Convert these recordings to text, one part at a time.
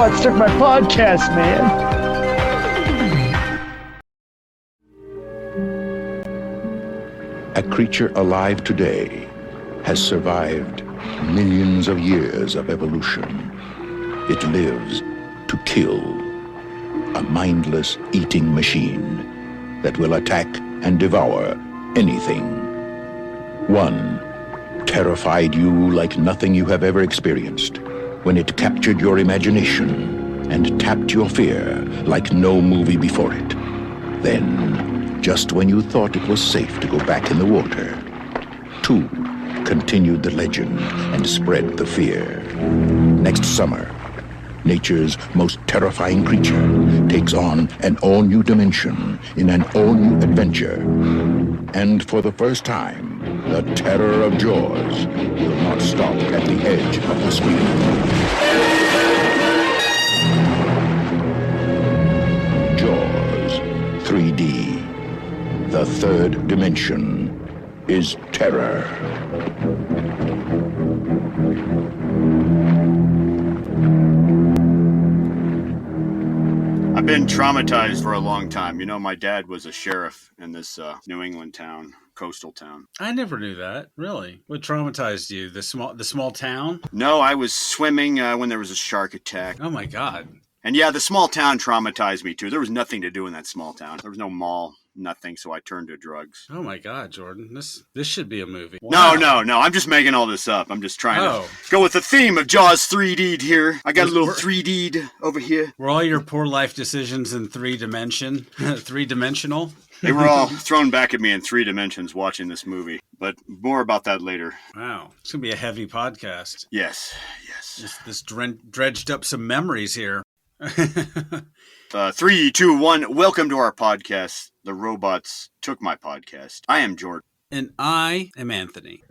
robots took my podcast, man. A creature alive today has survived millions of years of evolution. It lives to kill, a mindless eating machine that will attack and devour anything. One terrified you like nothing you have ever experienced when it captured your imagination and tapped your fear like no movie before it. Then, just when you thought it was safe to go back in the water, two continued the legend and spread the fear. Next summer, nature's most terrifying creature takes on an all-new dimension in an all-new adventure. And for the first time, the terror of Jaws will not stop at the edge of the screen. Jaws 3D. The third dimension is terror. I've been traumatized for a long time. You know, my dad was a sheriff in this New England town, coastal town. I never knew that. Really? What traumatized you? The small town? No, I was swimming when there was a shark attack. Oh my God. And yeah, the small town traumatized me too. There was nothing to do in that small town. There was no mall, nothing, so I turned to drugs. Oh my God, Jordan. This should be a movie. Wow. No. I'm just making all this up. I'm just trying to go with the theme of Jaws 3D'd here. I got a little 3D'd over here. Were all your poor life decisions in three-dimensional? They were all thrown back at me in 3 dimensions watching this movie. But more about that later. Wow. It's going to be a heavy podcast. Yes. This dredged up some memories here. 3, 2, 1. Welcome to our podcast. The robots took my podcast. I am Jordan. And I am Anthony.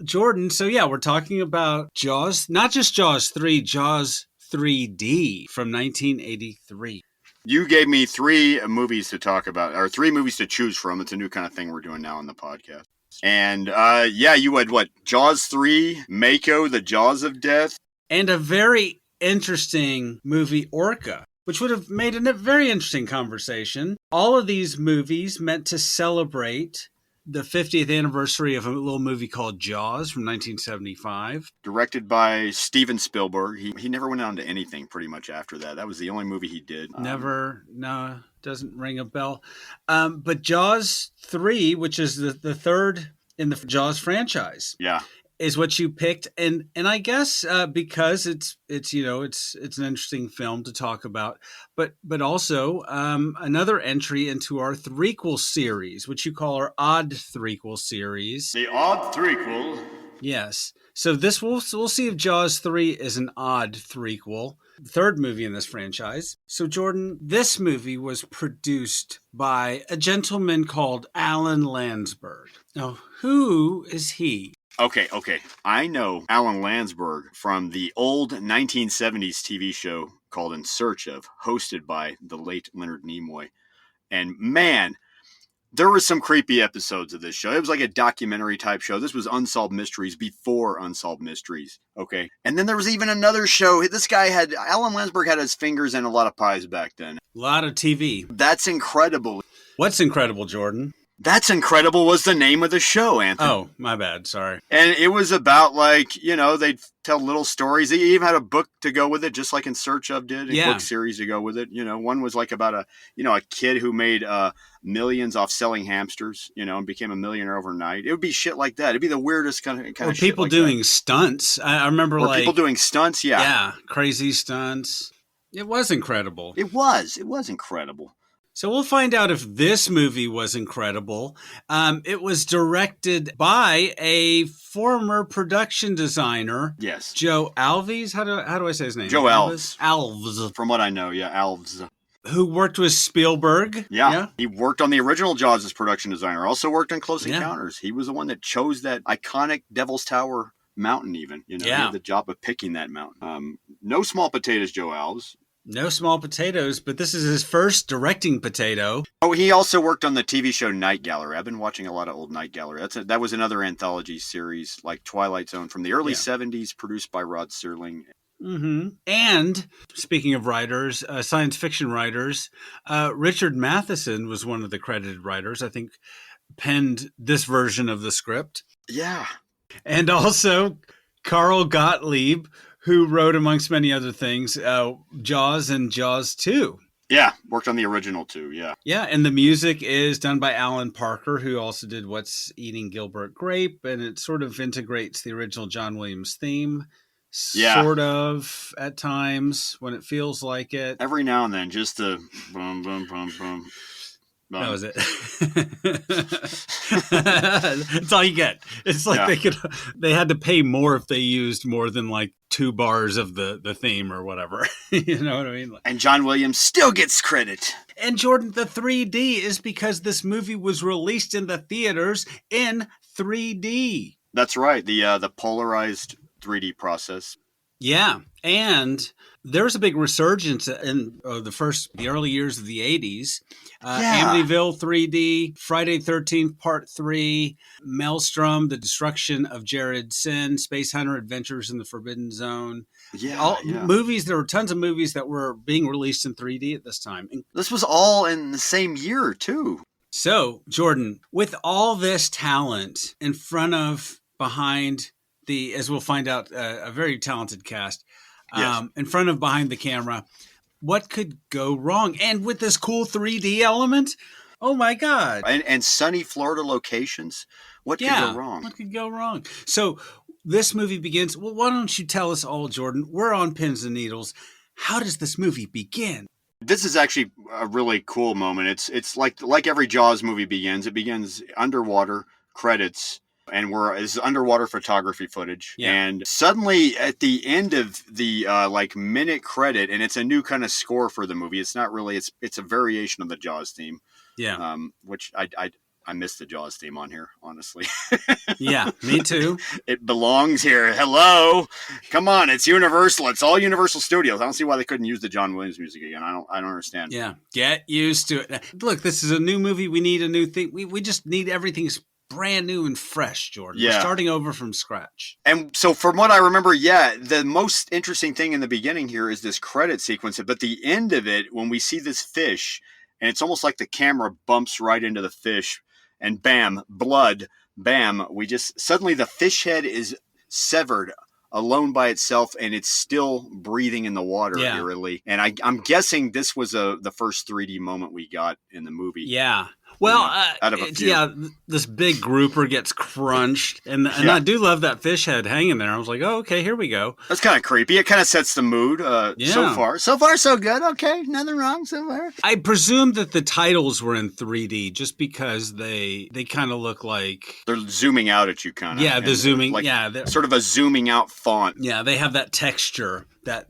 Jordan, so yeah, we're talking about Jaws, not just Jaws 3, Jaws 3D from 1983. You gave me 3 movies to talk about, or 3 movies to choose from. It's a new kind of thing we're doing now on the podcast. And you had what? Jaws 3, Mako, The Jaws of Death. And a very interesting movie, Orca, which would have made a very interesting conversation. All of these movies meant to celebrate the 50th anniversary of a little movie called Jaws from 1975. Directed by Steven Spielberg. He never went on to anything pretty much after that. That was the only movie he did. Doesn't ring a bell. But Jaws 3, which is the third in the Jaws franchise. Yeah. Is what you picked, and I guess because it's an interesting film to talk about, but also another entry into our threequel series, which you call our odd threequel series. The odd threequel. Yes. So we'll see if Jaws 3 is an odd threequel, third movie in this franchise. So Jordan, this movie was produced by a gentleman called Alan Landsberg. Now, who is he? Okay. I know Alan Landsberg from the old 1970s TV show called In Search Of, hosted by the late Leonard Nimoy. And man, there were some creepy episodes of this show. It was like a documentary type show. This was Unsolved Mysteries before Unsolved Mysteries. Okay. And then there was even another show. Alan Landsberg had his fingers in a lot of pies back then. A lot of TV. That's incredible. What's incredible, Jordan? That's Incredible was the name of the show, Anthony. Oh, my bad. Sorry. And it was about they'd tell little stories. They even had a book to go with it, just like In Search Of did. A book series to go with it. One was like about a kid who made millions off selling hamsters, and became a millionaire overnight. It would be shit like that. It'd be the weirdest kind of shit people like doing that. Stunts. I remember people doing stunts. Yeah. Yeah. Crazy stunts. It was incredible. It was incredible. So we'll find out if this movie was incredible. It was directed by a former production designer. Yes. Joe Alves. How do I say his name? Joe Alves. Alves. From what I know, yeah, Alves. Who worked with Spielberg. Yeah. He worked on the original Jaws as production designer. Also worked on Close Encounters. He was the one that chose that iconic Devil's Tower mountain even. He had the job of picking that mountain. No small potatoes, Joe Alves. No small potatoes, but this is his first directing potato. Oh, he also worked on the TV show Night Gallery. I've been watching a lot of old Night Gallery. That was another anthology series like Twilight Zone from the early 70s, produced by Rod Serling. Mm-hmm. And speaking of writers, science fiction writers, Richard Matheson was one of the credited writers, I think, penned this version of the script. Yeah. And also Carl Gottlieb, who wrote, amongst many other things, Jaws and Jaws 2. Yeah, worked on the original too, yeah. Yeah, and the music is done by Alan Parker, who also did What's Eating Gilbert Grape, and it sort of integrates the original John Williams theme, sort of, at times, when it feels like it. Every now and then, just the boom, boom, boom, boom. That was it. That's all you get. It's like they had to pay more if they used more than like 2 bars of the theme or whatever. You know what I mean? And John Williams still gets credit. And Jordan, the 3D is because this movie was released in the theaters in 3D. That's right. The polarized 3D process. Yeah, and there's a big resurgence in the early years of the 80s. Amityville 3D, Friday 13th Part 3, Maelstrom, The Destruction of Jared Sin, Space Hunter Adventures in the Forbidden Zone. Movies, there were tons of movies that were being released in 3D at this time. This was all in the same year, too. So, Jordan, with all this talent in front of, behind, as we'll find out, a very talented cast, in front of, behind the camera, what could go wrong? And with this cool 3D element, oh my God. And sunny Florida locations, what could go wrong? What could go wrong? So this movie begins, well, why don't you tell us all, Jordan? We're on pins and needles. How does this movie begin? This is actually a really cool moment. It's like every Jaws movie begins. It begins underwater, credits, and it's underwater photography footage. Yeah. And suddenly at the end of the minute credit, and it's a new kind of score for the movie. It's not really, it's a variation of the Jaws theme. Yeah. Which I missed the Jaws theme on here, honestly. Yeah, me too. It belongs here. Hello. Come on, it's Universal. It's all Universal Studios. I don't see why they couldn't use the John Williams music again. I don't understand. Yeah, get used to it. Look, this is a new movie. We need a new thing. We just need everything's brand new and fresh, Jordan. Yeah. We're starting over from scratch. And so from what I remember, the most interesting thing in the beginning here is this credit sequence. But the end of it, when we see this fish, and it's almost like the camera bumps right into the fish, and bam, blood, bam, suddenly the fish head is severed alone by itself, and it's still breathing in the water, eerily. And I'm guessing this was the first 3D moment we got in the movie. Yeah. Well, out of a few. This big grouper gets crunched, and I do love that fish head hanging there. I was like, oh, okay, here we go. That's kind of creepy. It kind of sets the mood so far. So far, so good. Okay, nothing wrong so far. I presume that the titles were in 3D just because they kind of look like... They're zooming out at you, kind of. Yeah, the zooming, sort of a zooming out font. Yeah, they have that texture that,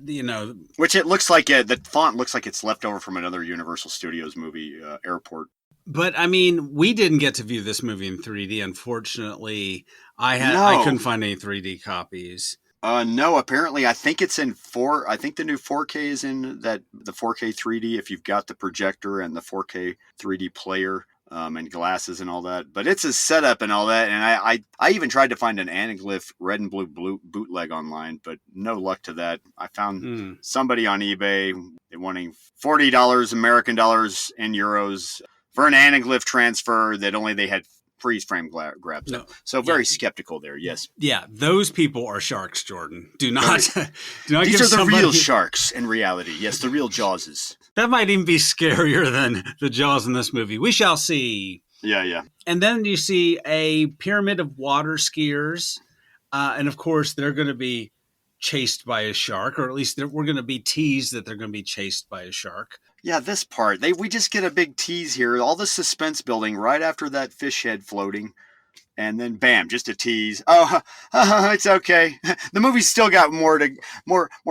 Which it looks like, the font looks like it's left over from another Universal Studios movie, Airport. But I mean, we didn't get to view this movie in 3D. Unfortunately, I couldn't find any 3D copies. No, apparently, I think it's in I think the new 4K is in the 4K 3D if you've got the projector and the 4K 3D player and glasses and all that. But it's a setup and all that. And I even tried to find an Anaglyph red and blue bootleg online, but no luck to that. I found somebody on eBay wanting $40 American dollars in euros for an Anaglyph transfer that only they had freeze frame grabs. No. So very skeptical there. Yes. Yeah. Those people are sharks, Jordan. Do not These are the real sharks in reality. Yes. The real Jawses. That might even be scarier than the Jaws in this movie. We shall see. Yeah. And then you see a pyramid of water skiers. And of course they're going to be chased by a shark, or at least we're going to be teased that they're going to be chased by a shark. Yeah, this part. We just get a big tease here. All the suspense building right after that fish head floating. And then bam, just a tease. Oh, it's okay. The movie's still got more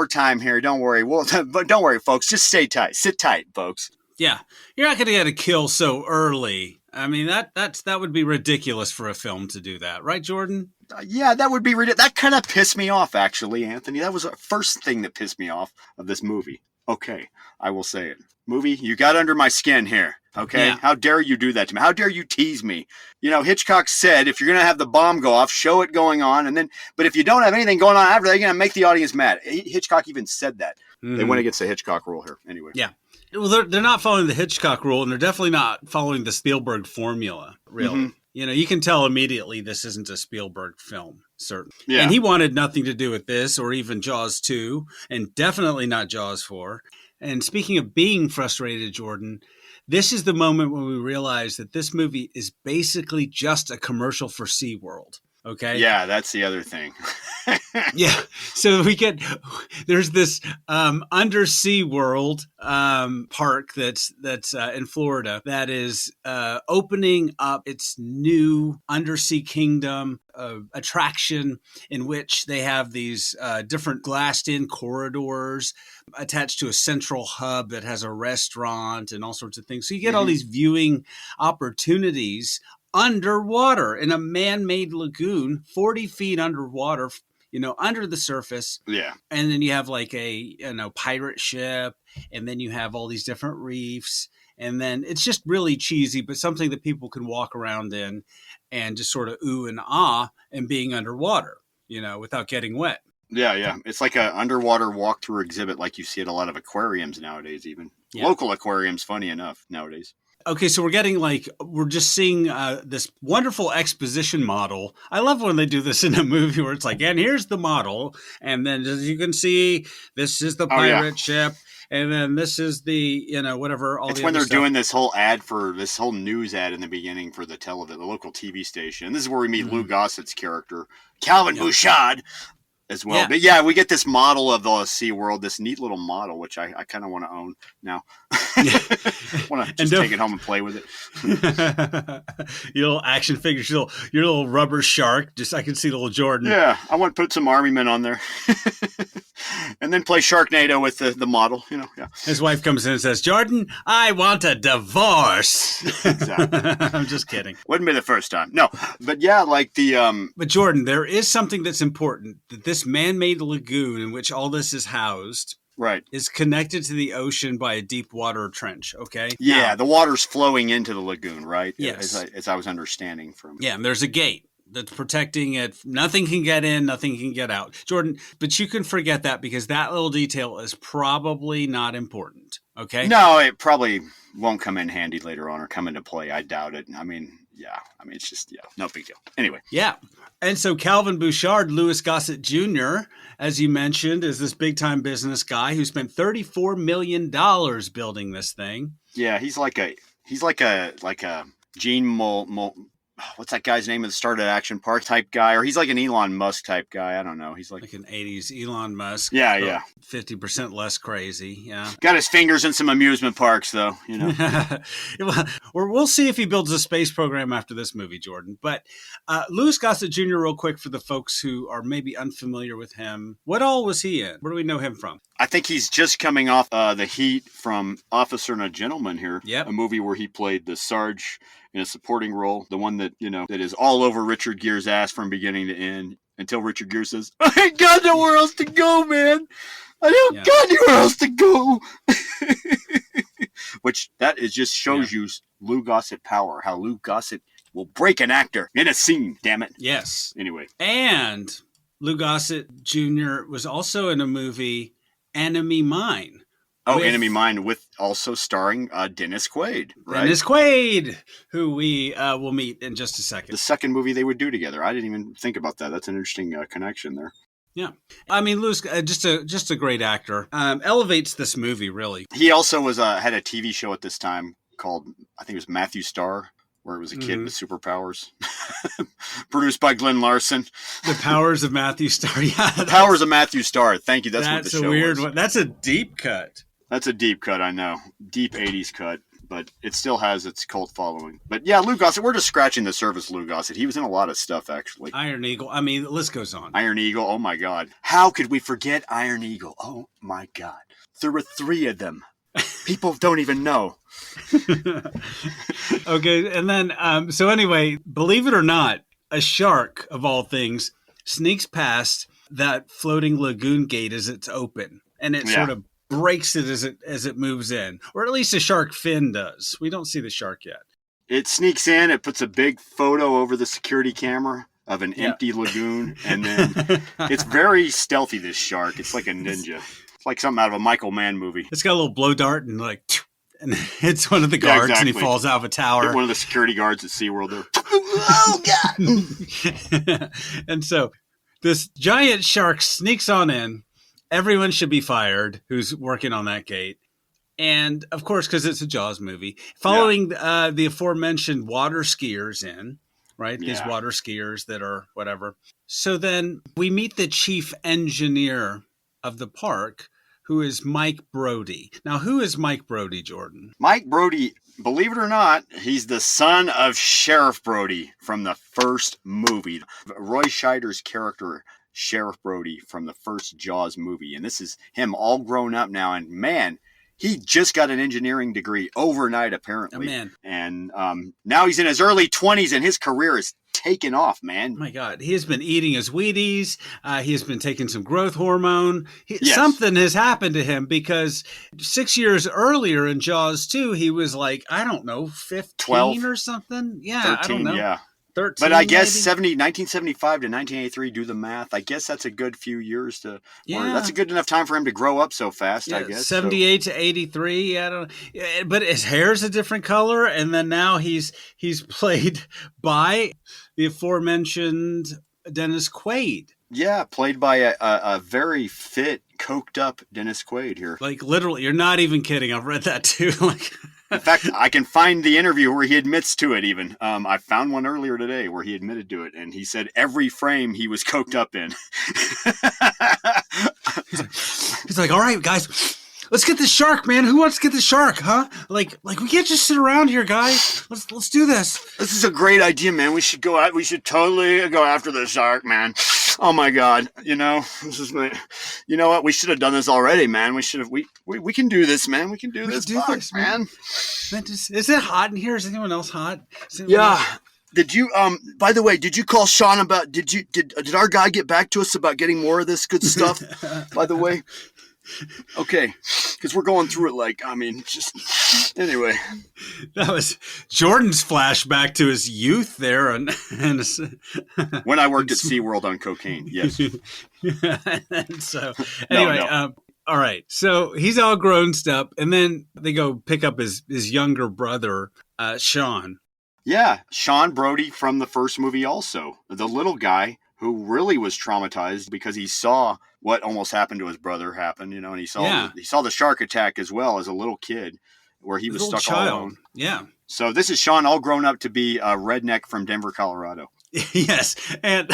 time here. Don't worry. But don't worry, folks. Just stay tight. Sit tight, folks. Yeah. You're not going to get a kill so early. I mean, that would be ridiculous for a film to do that. Right, Jordan? Yeah, that would be ridiculous. That kind of pissed me off, actually, Anthony. That was the first thing that pissed me off of this movie. Okay, I will say it. Movie, you got under my skin here. Okay, Yeah. how dare you do that to me? How dare you tease me? You know, Hitchcock said if you're gonna have the bomb go off, show it going on, and then. But if you don't have anything going on after that, you're gonna make the audience mad. Hitchcock even said that. They went against the Hitchcock rule here. Anyway. Yeah. Well, they're not following the Hitchcock rule, and they're definitely not following the Spielberg formula, really. Mm-hmm. You know, you can tell immediately this isn't a Spielberg film, certainly. Yeah. And he wanted nothing to do with this or even Jaws 2, and definitely not Jaws 4. And speaking of being frustrated, Jordan, this is the moment when we realize that this movie is basically just a commercial for SeaWorld. Okay. Yeah, that's the other thing. Yeah. So there's this undersea world park that's in Florida that is opening up its new undersea kingdom attraction, in which they have these different glassed in corridors attached to a central hub that has a restaurant and all sorts of things. So you get all these viewing opportunities underwater in a man-made lagoon, 40 feet underwater, under the surface. Yeah. And then you have like a, pirate ship, and then you have all these different reefs. And then it's just really cheesy, but something that people can walk around in and just sort of ooh and ah and being underwater, without getting wet. Yeah, yeah. It's like an underwater walkthrough exhibit like you see at a lot of aquariums nowadays, even. Yeah. Local aquariums, funny enough, nowadays. Okay, so we're just seeing this wonderful exposition model. I love when they do this in a movie where it's like, and here's the model, and then as you can see, this is the pirate ship, and then this is the, whatever. All it's the when they're stuff. doing this whole this whole news ad in the beginning for the local TV station. And this is where we meet Lou Gossett's character, Calvin Bouchard, as well. Yeah. But yeah, we get this model of the SeaWorld, this neat little model, which I kind of want to own now. Want to just take it home and play with it. Your little action figures, your little rubber shark. Just I can see little Jordan. Yeah, I want to put some army men on there. And then play Sharknado with the model, Yeah. His wife comes in and says, "Jordan, I want a divorce." Exactly. I'm just kidding. Wouldn't be the first time. No, but yeah, like the But Jordan, there is something that's important, that this man-made lagoon in which all this is housed, right, is connected to the ocean by a deep water trench, okay? Yeah, now, the water's flowing into the lagoon, right? Yes. As I was understanding from... Yeah, and there's a gate that's protecting it. Nothing can get in, nothing can get out. Jordan, but you can forget that, because that little detail is probably not important, okay? No, it probably won't come in handy later on or come into play. I doubt it. I mean, it's just, no big deal. Anyway. Yeah. And so Calvin Bouchard, Louis Gossett Jr., as you mentioned, is this big-time business guy who spent $34 million building this thing. Yeah, he's like a Gene what's that guy's name at the start of Action Park type guy? Or he's like an Elon Musk type guy. I don't know. He's like an 80s Elon Musk. Yeah, yeah. 50% less crazy. Yeah. Got his fingers in some amusement parks, though, We'll see if he builds a space program after this movie, Jordan. But Louis Gossett Jr., real quick, for the folks who are maybe unfamiliar with him, what all was he in? Where do we know him from? I think he's just coming off the heat from Officer and a Gentleman here. Yep. A movie where he played the Sarge in a supporting role, the one that, that is all over Richard Gere's ass from beginning to end, until Richard Gere says, "I ain't got nowhere else to go, man. I don't got anywhere else to go." Which that is just shows you Lou Gossett power, how Lou Gossett will break an actor in a scene, damn it. Yes. Anyway. And Lou Gossett Jr. was also in a movie, Enemy Mine. Enemy Mine, with also starring Dennis Quaid, right? Dennis Quaid, who we will meet in just a second. The second movie they would do together. I didn't even think about that. That's an interesting connection there. Yeah. I mean, Louis, just a great actor. Elevates this movie, really. He also was had a TV show at this time called, I think it was Matthew Starr, where it was a kid with superpowers. Produced by Glenn Larson. The Powers of Matthew Starr. Yeah, The Powers of Matthew Starr. Thank you. That's what the show was. That's a weird one. That's a deep cut. That's a deep cut, I know. Deep 80s cut. But it still has its cult following. But yeah, Lou Gossett, we're just scratching the surface, Lou Gossett. He was in a lot of stuff, actually. Iron Eagle. I mean, the list goes on. Iron Eagle. Oh, my God. How could we forget Iron Eagle? Oh, my God. There were 3 of them. People don't even know. Okay, and then, so anyway, believe it or not, a shark, of all things, sneaks past that floating lagoon gate as it's open. And it sort of breaks it as it moves in, or at least the shark fin does. We don't see the shark yet. It sneaks in. It puts a big photo over the security camera of an empty lagoon, and then it's very stealthy. This shark, it's like a ninja. It's like something out of a Michael Mann movie. It's got a little blow dart and like, and hits one of the guards, and he falls out of a tower. Hit one of the security guards at SeaWorld there. Oh God! And so this giant shark sneaks on in. Everyone should be fired who's working on that gate. And of course, because it's a Jaws movie, following the aforementioned water skiers in, right? Yeah. These water skiers that are whatever. So then we meet the chief engineer of the park, who is Mike Brody. Now, who is Mike Brody, Jordan? Mike Brody, believe it or not, he's the son of Sheriff Brody from the first movie. Roy Scheider's character, Sheriff Brody, from the first Jaws movie. And this is him all grown up now. And man, he just got an engineering degree overnight, apparently. Oh, man. And now he's in his early 20s, and his career is taken off, man. Oh my God. He has been eating his Wheaties. He has been taking some growth hormone. Yes. Something has happened to him, because 6 years earlier in Jaws 2, he was like, I don't know, 15 12, or something? Yeah, 13, I don't know. yeah. 13, But I guess maybe? 1975 to 1983, do the math. I guess that's a good few years to. Yeah. Or that's a good enough time for him to grow up so fast, I guess. 78 to 83. I don't know. But his hair's a different color. And then now he's played by the aforementioned Dennis Quaid. Yeah, played by a very fit, coked up Dennis Quaid here. Like, literally, you're not even kidding. I've read that too. Like, in fact, I can find the interview where he admits to it even. I found one earlier today where he admitted to it, and he said every frame he was coked up in. he's like, all right, guys, let's get this shark, man. Who wants to get the shark, huh? Like we can't just sit around here, guys. Let's do this. This is a great idea, man. We should go out. We should totally go after the shark, man. Oh my God. You know what? We should have done this already, man. We should have, we can do this, man. We can do this, man. Is it hot in here? Is anyone else hot? Yeah. Did you, by the way, did you call Sean about, did our guy get back to us about getting more of this good stuff, by the way? Okay, because we're going through it anyway. That was Jordan's flashback to his youth there. And when I worked at SeaWorld on cocaine, yes. And so, anyway, no. All right. So he's all grown up, and then they go pick up his younger brother, Sean. Yeah, Sean Brody from the first movie also. The little guy who really was traumatized because he saw what almost happened to his brother happen, and he saw the shark attack as well as a little kid where he was stuck all alone. Yeah. So this is Sean all grown up to be a redneck from Denver, Colorado. Yes. And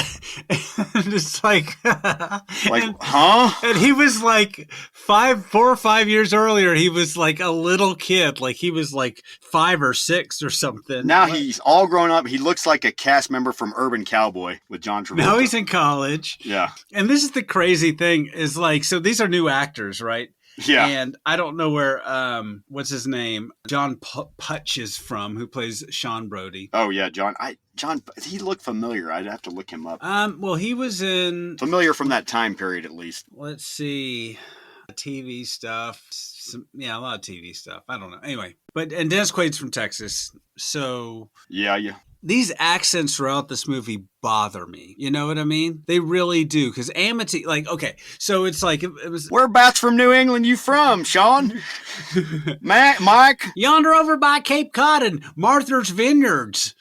it's like, huh? And he was like 4 or 5 years earlier, he was like a little kid. Like he was like 5 or 6 or something. Now he's all grown up. He looks like a cast member from Urban Cowboy with John Travolta. Now he's in college. Yeah. And this is the crazy thing is like, so these are new actors, right? Yeah. And I don't know where, what's his name? John Putch is from, who plays Sean Brody. Oh, yeah. John, he looked familiar. I'd have to look him up. Well, he was in... Familiar from that time period, at least. Let's see. TV stuff. A lot of TV stuff. I don't know. Anyway. And Dennis Quaid's from Texas. So... Yeah. These accents throughout this movie bother me. You know what I mean? They really do. Because Amity, okay, so it's like, it was... Whereabouts from New England you from, Sean? Mike? Yonder over by Cape Cod and Martha's Vineyards.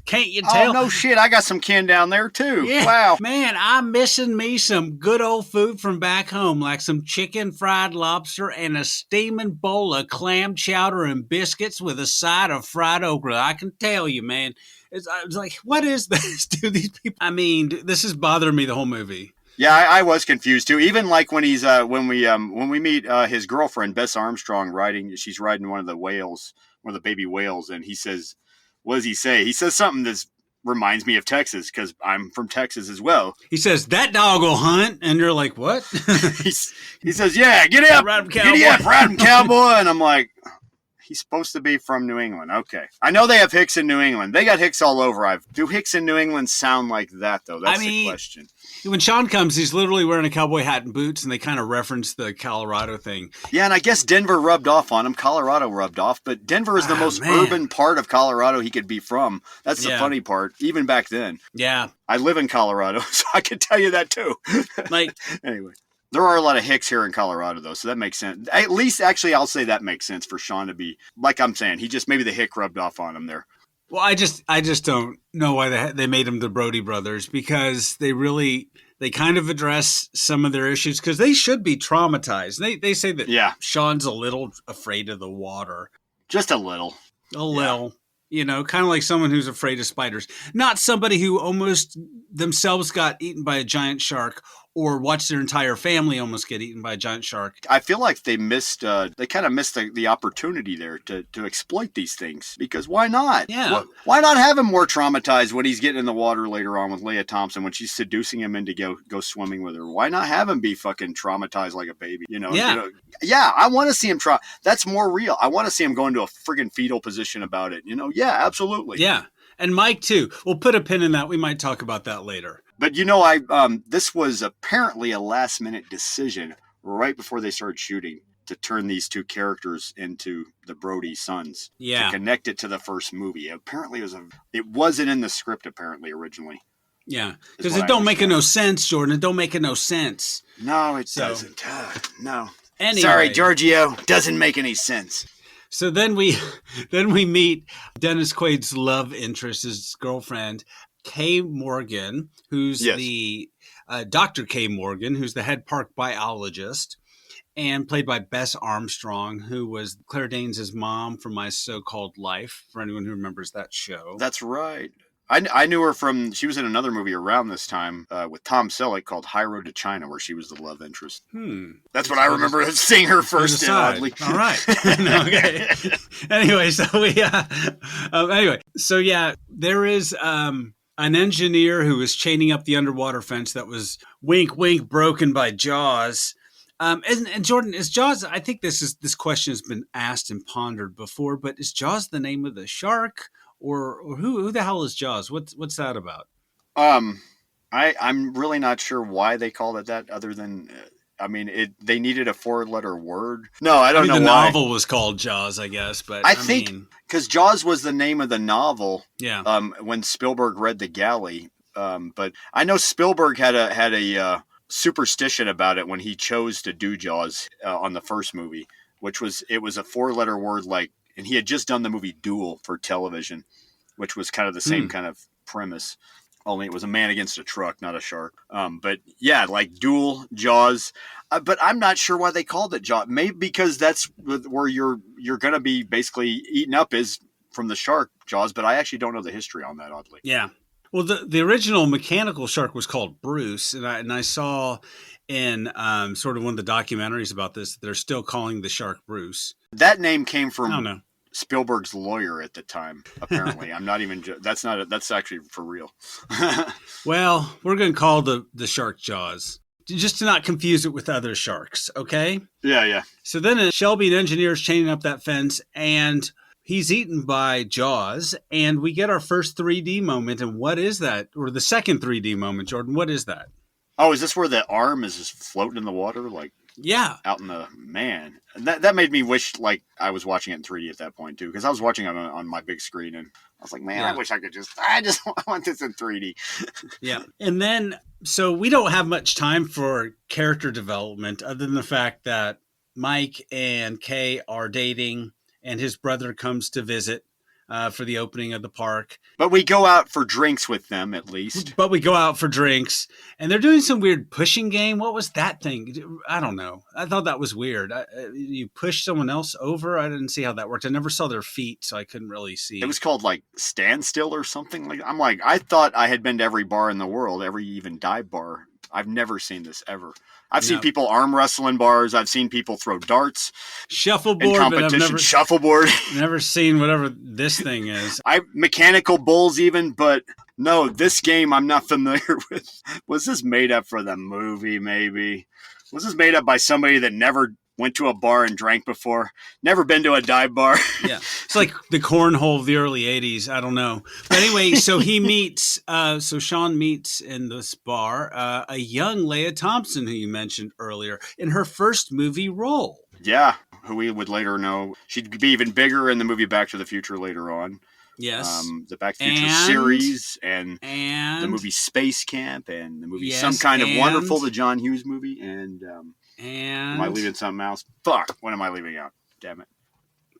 Can't you tell? Oh, no shit. I got some kin down there, too. Yeah. Wow. Man, I'm missing me some good old food from back home, like some chicken fried lobster and a steaming bowl of clam chowder and biscuits with a side of fried okra. I can tell you, man. I was like, what is this? Do these people... I mean, this is bothering me the whole movie. Yeah, I was confused, too. Even like when he's when we meet his girlfriend, Bess Armstrong, she's riding one of the whales, one of the baby whales, and he says... What does he say? He says something that reminds me of Texas because I'm from Texas as well. He says, that dog will hunt. And you're like, what? he says, yeah, get up. Ride him, cowboy. Get up, ride him, cowboy. And I'm like, He's supposed to be from New England. Okay. I know they have Hicks in New England. They got Hicks all over. Do Hicks in New England sound like that, though? That's the question. When Sean comes, he's literally wearing a cowboy hat and boots, and they kind of reference the Colorado thing. Yeah, and I guess Denver rubbed off on him. Colorado rubbed off, but Denver is the most urban part of Colorado he could be from. That's the funny part, even back then. Yeah. I live in Colorado, so I can tell you that, too. Anyway. There are a lot of Hicks here in Colorado, though, so that makes sense. At least, actually, I'll say that makes sense for Sean to be, like I'm saying, he just, maybe the Hick rubbed off on him there. Well, I just don't know why they made them the Brody brothers, because they kind of address some of their issues, because they should be traumatized. They say that Sean's a little afraid of the water. Just a little. A little. You know, kind of like someone who's afraid of spiders. Not somebody who almost themselves got eaten by a giant shark or watched their entire family almost get eaten by a giant shark. I feel like they kind of missed the opportunity there to exploit these things, because why not? Yeah. Why not have him more traumatized when he's getting in the water later on with Leah Thompson, when she's seducing him into go swimming with her? Why not have him be fucking traumatized like a baby? Yeah, I want to see him try. That's more real. I want to see him go into a friggin' fetal position about it. Yeah, absolutely. Yeah. And Mike, too. We'll put a pin in that. We might talk about that later. But, this was apparently a last-minute decision right before they started shooting to turn these two characters into the Brody sons. Yeah. To connect it to the first movie. Apparently, it wasn't in the script, originally. Yeah. Because it don't make no sense, Jordan. It don't make no sense. No, it doesn't. No. Anyway. Sorry, Giorgio. Doesn't make any sense. So then we meet Dennis Quaid's love interest, his girlfriend, Kay Morgan, who's the Dr. Kay Morgan, who's the head park biologist, and played by Bess Armstrong, who was Claire Danes' mom from My So-Called Life, for anyone who remembers that show. That's right. I knew her she was in another movie around this time with Tom Selleck called High Road to China, where she was the love interest. That's what I remember seeing her first in, oddly. All right. Okay. Anyway, there is an engineer who is chaining up the underwater fence that was, wink, wink, broken by Jaws. And Jordan, is Jaws, I think this question has been asked and pondered before, but is Jaws the name of the shark? Or who the hell is Jaws? What's that about? I'm really not sure why they called it that, other than they needed a 4-letter word. No, I don't know the why. Novel was called Jaws, I guess, but I think because Jaws was the name of the novel. Yeah. When Spielberg read The Galley, but I know Spielberg had a superstition about it when he chose to do Jaws on the first movie, which was a 4-letter word and he had just done the movie Duel for television, which was kind of the same kind of premise, only it was a man against a truck, not a shark. But yeah, like Duel, Jaws. But I'm not sure why they called it Jaws. Maybe because that's where you're going to be basically eaten up is from the shark, Jaws. But I actually don't know the history on that, oddly. Yeah. Well, the original mechanical shark was called Bruce, and I saw in sort of one of the documentaries about this, they're still calling the shark Bruce. That name came from Spielberg's lawyer at the time, apparently. I'm not even that's actually for real. Well, we're going to call the shark Jaws, just to not confuse it with other sharks, okay? Yeah. So then Shelby, an engineer, is chaining up that fence, and he's eaten by Jaws, and we get our first 3D moment. And what is that? Or the second 3D moment, Jordan, what is that? Oh, is this where the arm is just floating in the water? Out in the, man. That made me wish I was watching it in 3D at that point too, because I was watching it on my big screen and I was like, man, I wish I could I want this in 3D. Yeah. And then, so we don't have much time for character development other than the fact that Mike and Kay are dating and his brother comes to visit for the opening of the park. But we go out for drinks with them, at least. But we go out for drinks, and they're doing some weird pushing game. What was that thing? I don't know. I thought that was weird. You push someone else over? I didn't see how that worked. I never saw their feet, so I couldn't really see. It was called, Standstill or something. I thought I had been to every bar in the world, every even dive bar. I've never seen this ever. I've seen people arm wrestle in bars. I've seen people throw darts. Shuffleboard. In competition. Shuffleboard. Never seen whatever this thing is. Mechanical bulls even, but no, this game I'm not familiar with. Was this made up for the movie, maybe? Was this made up by somebody that never went to a bar and drank before. Never been to a dive bar. Yeah. It's like the cornhole of the early 80s. I don't know. But anyway, so he meets, so Sean meets in this bar a young Leia Thompson, who you mentioned earlier, in her first movie role. Yeah, who we would later know. She'd be even bigger in the movie Back to the Future later on. Yes. The Back to the Future series and the movie Space Camp and the movie Some Kind of Wonderful, the John Hughes movie. And am I leaving something else? Fuck, what am I leaving out? Damn it.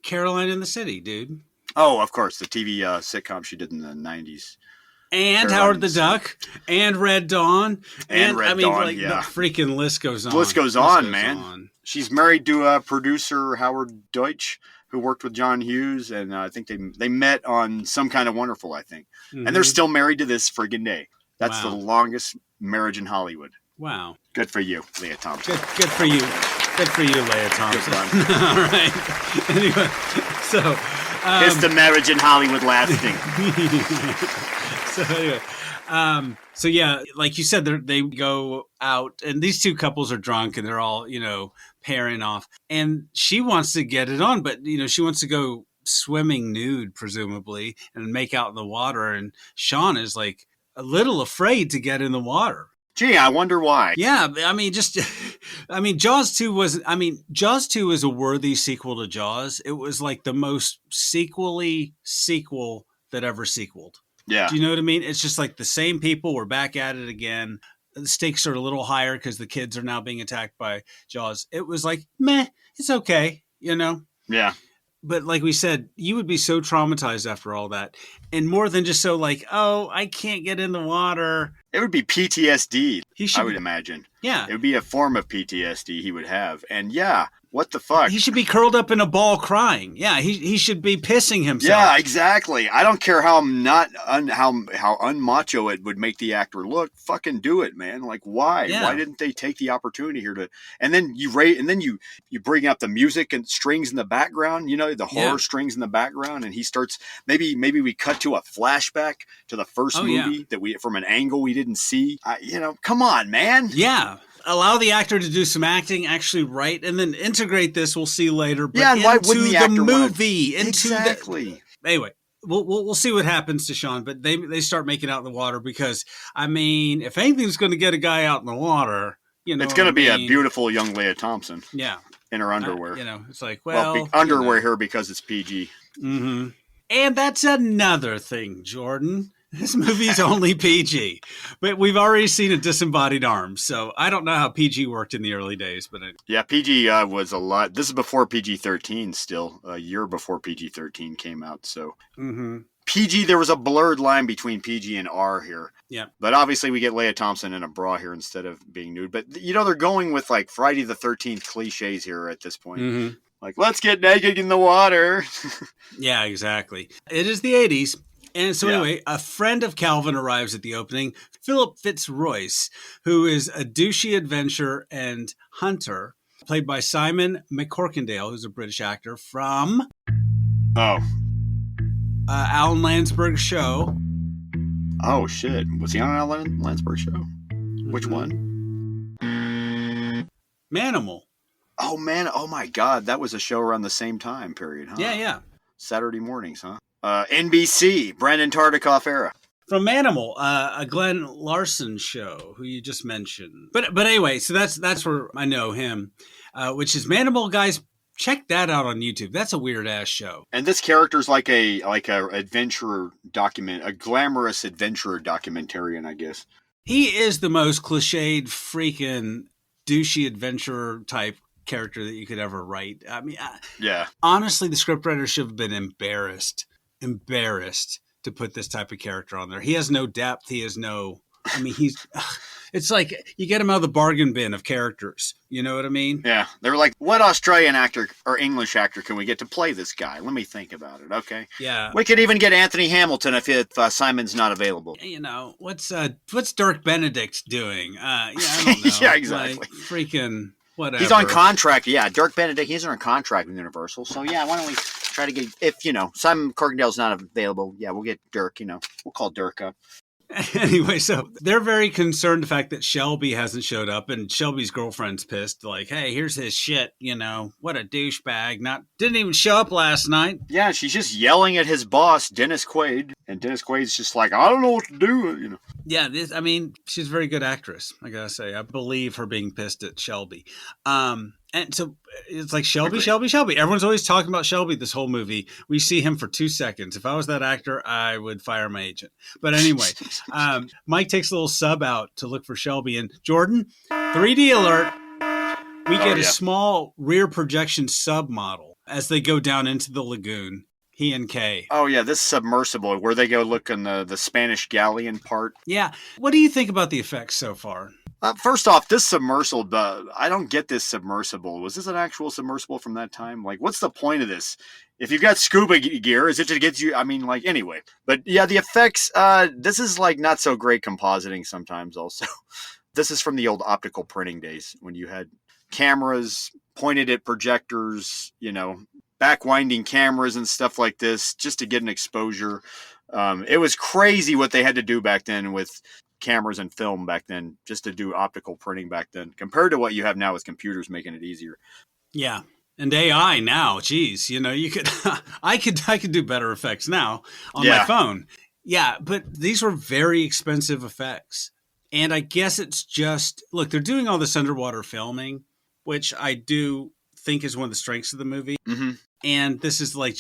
Caroline in the City, dude. Oh, of course, the TV sitcom she did in the 90s. And Caroline Howard the Duck, and Red Dawn. And Red Dawn, the freaking list goes on. The list goes on, man. She's married to producer Howard Deutsch, who worked with John Hughes, and I think they met on Some Kind of Wonderful, I think. Mm-hmm. And they're still married to this friggin' day. That's the longest marriage in Hollywood. Wow. Good for you, Leia Thompson. Good for you. Good for you, Leia Thompson. All right. Anyway, so... Here's the marriage in Hollywood lasting. So anyway, so yeah, like you said, they go out, and these two couples are drunk, and they're all, pairing off. And she wants to get it on, but, she wants to go swimming nude, presumably, and make out in the water. And Sean is like a little afraid to get in the water. Gee, I wonder why. Yeah, Jaws 2 is a worthy sequel to Jaws. It was like the most sequel-y sequel that ever sequeled. Yeah. Do you know what I mean? It's just like the same people. We're back at it again. The stakes are a little higher because the kids are now being attacked by Jaws. It was like, meh, it's okay, Yeah. But like we said, you would be so traumatized after all that. And more than just so like, oh, I can't get in the water. It would be PTSD, I would imagine. Yeah. It would be a form of PTSD he would have. And yeah, what the fuck? He should be curled up in a ball crying. Yeah, he should be pissing himself. Yeah, exactly. I don't care how unmacho it would make the actor look. Fucking do it, man. Like, why? Yeah. Why didn't they take the opportunity here to? And then you bring up the music and strings in the background. The horror strings in the background, and he starts. Maybe we cut to a flashback to the first movie that from an angle we didn't see. Come on, man. Yeah. Allow the actor to do some acting, actually write, and then integrate this. We'll see later. But and why wouldn't the actor movie? Exactly. Anyway, we'll see what happens to Sean. But they start making out in the water because, if anything's going to get a guy out in the water, it's going to be a beautiful young Leia Thompson. Yeah, in her underwear. It's like underwear here because it's PG. Mm-hmm. And that's another thing, Jordan. This movie's only PG, but we've already seen a disembodied arm, so I don't know how PG worked in the early days. But PG was a lot. This is before PG-13 still, a year before PG-13 came out. So PG, there was a blurred line between PG and R here. Yeah. But obviously we get Leia Thompson in a bra here instead of being nude. But, they're going with like Friday the 13th cliches here at this point. Mm-hmm. Like, let's get naked in the water. Yeah, exactly. It is the 80s. And so anyway, a friend of Calvin arrives at the opening, Philip Fitzroyce, who is a douchey adventurer and hunter, played by Simon McCorkindale, who's a British actor from Alan Landsberg's show. Oh, shit. Was he on Alan Landsberg's show? Mm-hmm. Which one? Manimal. Oh, man. Oh, my God. That was a show around the same time period, huh? Yeah. Saturday mornings, huh? NBC, Brandon Tartikoff era. From Manimal, a Glenn Larson show, who you just mentioned. But anyway, so that's where I know him, which is Manimal, guys. Check that out on YouTube. That's a weird ass show. And this character's like a adventurer a glamorous adventurer documentarian, I guess. He is the most cliched, freaking douchey adventurer type character that you could ever write. Honestly, the scriptwriter should have been embarrassed to put this type of character on there. He has no depth. He has no, it's like you get him out of the bargain bin of characters. You know what I mean? Yeah. They were like, what Australian actor or English actor can we get to play this guy? Let me think about it. Okay. Yeah. We could even get Anthony Hamilton if Simon's not available. What's Dirk Benedict doing? I don't know. Yeah, exactly. Like, freaking whatever. He's on contract. Yeah. Dirk Benedict, he's on contract with Universal. So yeah, why don't we try to get, if Simon Corkindale's not available, we'll get Dirk, we'll call Dirk up. Anyway, so they're very concerned the fact that Shelby hasn't showed up, and Shelby's girlfriend's pissed. Like, hey, here's his shit. What a douchebag! Didn't even show up last night. Yeah, she's just yelling at his boss, Dennis Quaid, and Dennis Quaid's just like, I don't know what to do. Yeah, she's a very good actress. I gotta say, I believe her being pissed at Shelby. And so it's like Shelby. Everyone's always talking about Shelby this whole movie. We see him for 2 seconds. If I was that actor, I would fire my agent. But anyway, Mike takes a little sub out to look for Shelby. And Jordan, 3D alert. We get a small rear projection sub model as they go down into the lagoon. He and Kay. Oh, yeah, this submersible, where they go look in the Spanish galleon part. Yeah. What do you think about the effects so far? First off, this submersible, I don't get this submersible. Was this an actual submersible from that time? Like, what's the point of this? If you've got scuba gear, is it to get you? Anyway. But yeah, the effects, this is like not so great compositing sometimes also. This is from the old optical printing days when you had cameras pointed at projectors, backwinding cameras and stuff like this just to get an exposure. It was crazy what they had to do back then with cameras and film back then just to do optical printing back then compared to what you have now with computers making it easier. Yeah. And AI now, geez, you could, I could do better effects now on my phone. Yeah. But these were very expensive effects. And I guess it's just, look, they're doing all this underwater filming, which I do think is one of the strengths of the movie. Mm-hmm. And this is like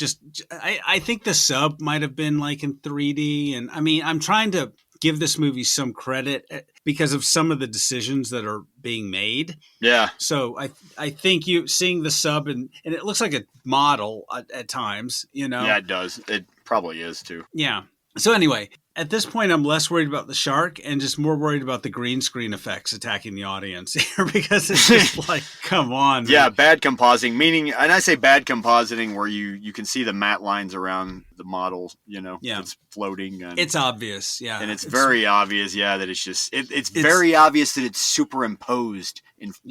I think the sub might have been like in 3D. And I'm trying to give this movie some credit because of some of the decisions that are being made. Yeah. So I think you seeing the sub and it looks like a model at times, Yeah, it does. It probably is too. Yeah. So anyway, at this point, I'm less worried about the shark and just more worried about the green screen effects attacking the audience here because it's just like, come on. Yeah, man. Bad compositing, meaning, and I say bad compositing where you can see the matte lines around the model, it's floating. And it's obvious, yeah. And it's very obvious, that it's just, it's very obvious that it's superimposed